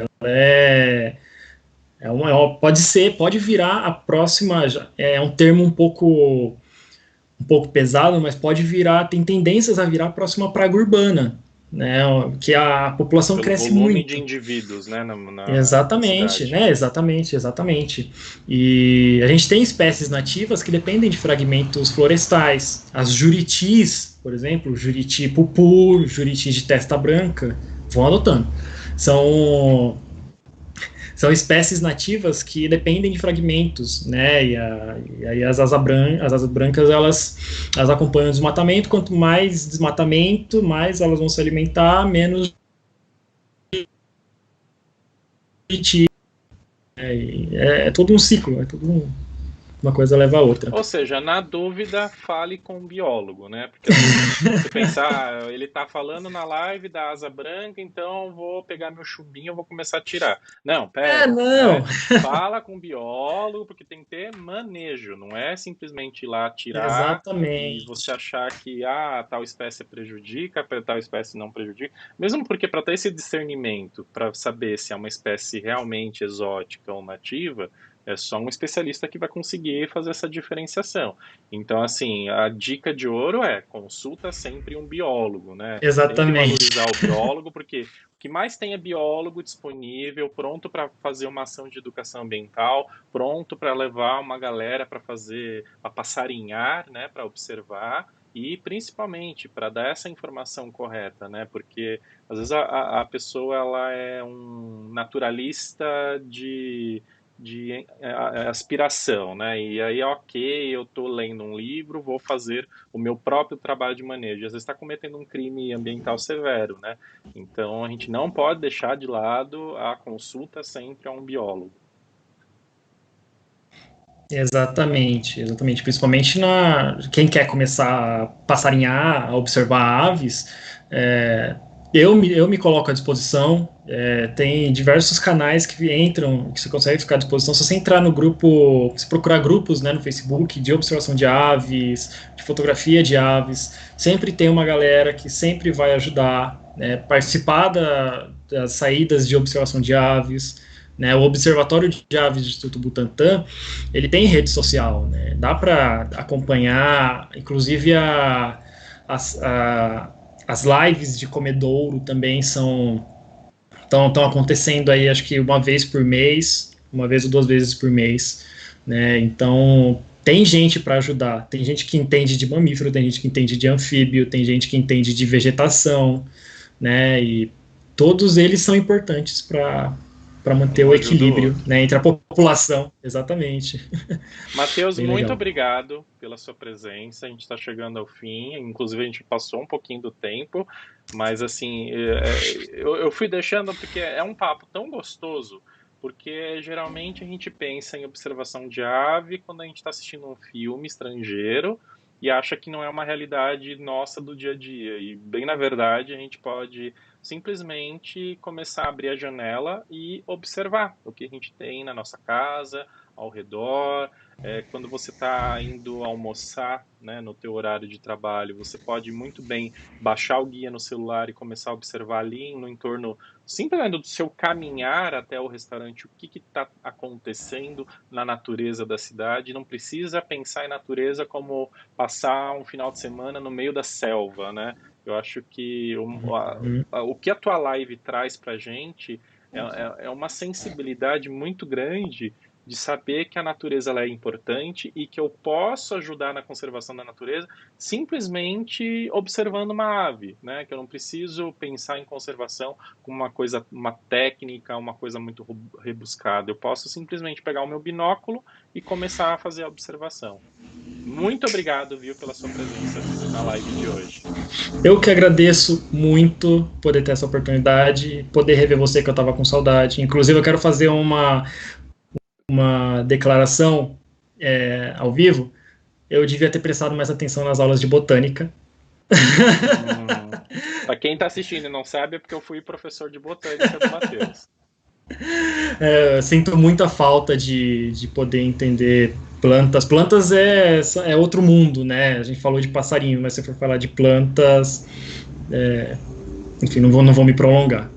ela pode virar a próxima, é um termo um pouco pesado, mas pode virar, tem tendências a virar a próxima praga urbana, né, que a população Pelo cresce volume muito. de indivíduos, né, na Exatamente, cidade. né? Exatamente, exatamente. E a gente tem espécies nativas que dependem de fragmentos florestais. As juritis, por exemplo, juriti pupu, juriti de testa branca, vão anotando. São, são espécies nativas que dependem de fragmentos, né? E aí as asas brancas elas acompanham o desmatamento. Quanto mais desmatamento, mais elas vão se alimentar, menos juriti. É todo um ciclo, uma coisa leva a outra. Ou seja, na dúvida, fale com um biólogo, né? Porque às vezes você pensa, ele tá falando na live da asa branca, então vou pegar meu chumbinho e vou começar a tirar. Não, pera, Não. né? Fala com um biólogo, porque tem que ter manejo, não é simplesmente ir lá tirar e você Exatamente. achar que tal espécie prejudica, tal espécie não prejudica. Mesmo porque para ter esse discernimento, para saber se é uma espécie realmente exótica ou nativa, é só um especialista que vai conseguir fazer essa diferenciação. Então, assim, a dica de ouro é consulta sempre um biólogo, né? Sempre Exatamente. valorizar o biólogo, porque o que mais tem é biólogo disponível, pronto para fazer uma ação de educação ambiental, pronto para levar uma galera para fazer, para passarinhar, né? Para observar e principalmente para dar essa informação correta, né? Porque às vezes a pessoa ela é um naturalista de aspiração, né? E aí, ok, eu estou lendo um livro, vou fazer o meu próprio trabalho de manejo. Às vezes está cometendo um crime ambiental severo, né? Então a gente não pode deixar de lado a consulta sempre a um biólogo. Exatamente, exatamente. Principalmente quem quer começar a passarinhar, a observar aves, eu me coloco à disposição. Tem diversos canais que entram, que você consegue ficar à disposição. Se você entrar no grupo, se procurar grupos, né, no Facebook de observação de aves, de fotografia de aves, sempre tem uma galera que sempre vai ajudar, né, participar das saídas de observação de aves. Né, o Observatório de Aves do Instituto Butantan, ele tem rede social, né, dá para acompanhar, inclusive as lives de comedouro também estão acontecendo aí, acho que uma vez por mês, uma vez ou duas vezes por mês, né, então tem gente para ajudar, tem gente que entende de mamífero, tem gente que entende de anfíbio, tem gente que entende de vegetação, né, e todos eles são importantes para manter Um o ajuda o equilíbrio, outro. né, entre a população, exatamente. Matheus, Bem muito legal. obrigado pela sua presença. A gente está chegando ao fim. Inclusive, a gente passou um pouquinho do tempo, mas assim, eu fui deixando porque é um papo tão gostoso. Porque geralmente a gente pensa em observação de ave quando a gente está assistindo um filme estrangeiro e acha que não é uma realidade nossa do dia a dia. E, bem na verdade, a gente pode simplesmente começar a abrir a janela e observar o que a gente tem na nossa casa, ao redor. Quando você está indo almoçar, né, no teu horário de trabalho, você pode muito bem baixar o guia no celular e começar a observar ali no entorno, simplesmente do seu caminhar até o restaurante, o que está acontecendo na natureza da cidade. Não precisa pensar em natureza como passar um final de semana no meio da selva, né? Eu acho que Uhum. o que a tua live traz para gente é uma sensibilidade muito grande de saber que a natureza ela é importante e que eu posso ajudar na conservação da natureza simplesmente observando uma ave, né? Que eu não preciso pensar em conservação como uma coisa, uma técnica, uma coisa muito rebuscada. Eu posso simplesmente pegar o meu binóculo e começar a fazer a observação. Muito obrigado, viu, pela sua presença na live de hoje. Eu que agradeço muito poder ter essa oportunidade, poder rever você que eu estava com saudade. Inclusive, eu quero fazer uma declaração ao vivo. Eu devia ter prestado mais atenção nas aulas de botânica. Para quem está assistindo e não sabe, é porque eu fui professor de botânica do Matheus. Sinto muita falta de poder entender plantas. Plantas é outro mundo, né? A gente falou de passarinho, mas se for falar de plantas, enfim, não vou me prolongar.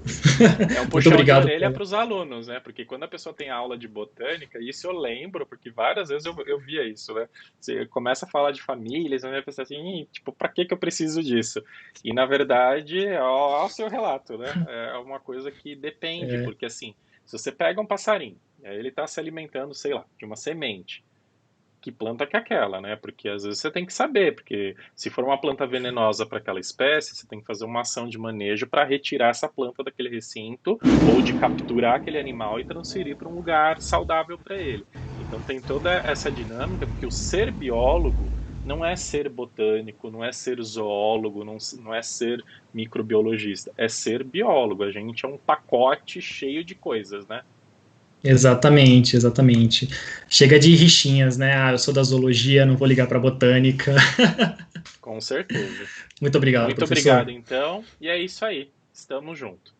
É um Muito puxão de obrigado. orelha para os alunos, né? Porque quando a pessoa tem aula de botânica, isso eu lembro, porque várias vezes eu via isso, né? Você começa a falar de famílias, né? A pessoa assim, tipo, para que que eu preciso disso? E na verdade, ó, o seu relato, né? É uma coisa que depende, É, porque assim, se você pega um passarinho, aí ele está se alimentando, sei lá, de uma semente. Que planta que é aquela, né? Porque às vezes você tem que saber, porque se for uma planta venenosa para aquela espécie, você tem que fazer uma ação de manejo para retirar essa planta daquele recinto ou de capturar aquele animal e transferir para um lugar saudável para ele. Então tem toda essa dinâmica, porque o ser biólogo não é ser botânico, não é ser zoólogo, não é ser microbiologista, é ser biólogo. A gente é um pacote cheio de coisas, né? exatamente, exatamente. Chega de rixinhas, né? Ah, eu sou da zoologia, não vou ligar para botânica. Com certeza. Muito obrigado, Muito obrigado, professor. então, e é isso aí. Estamos juntos.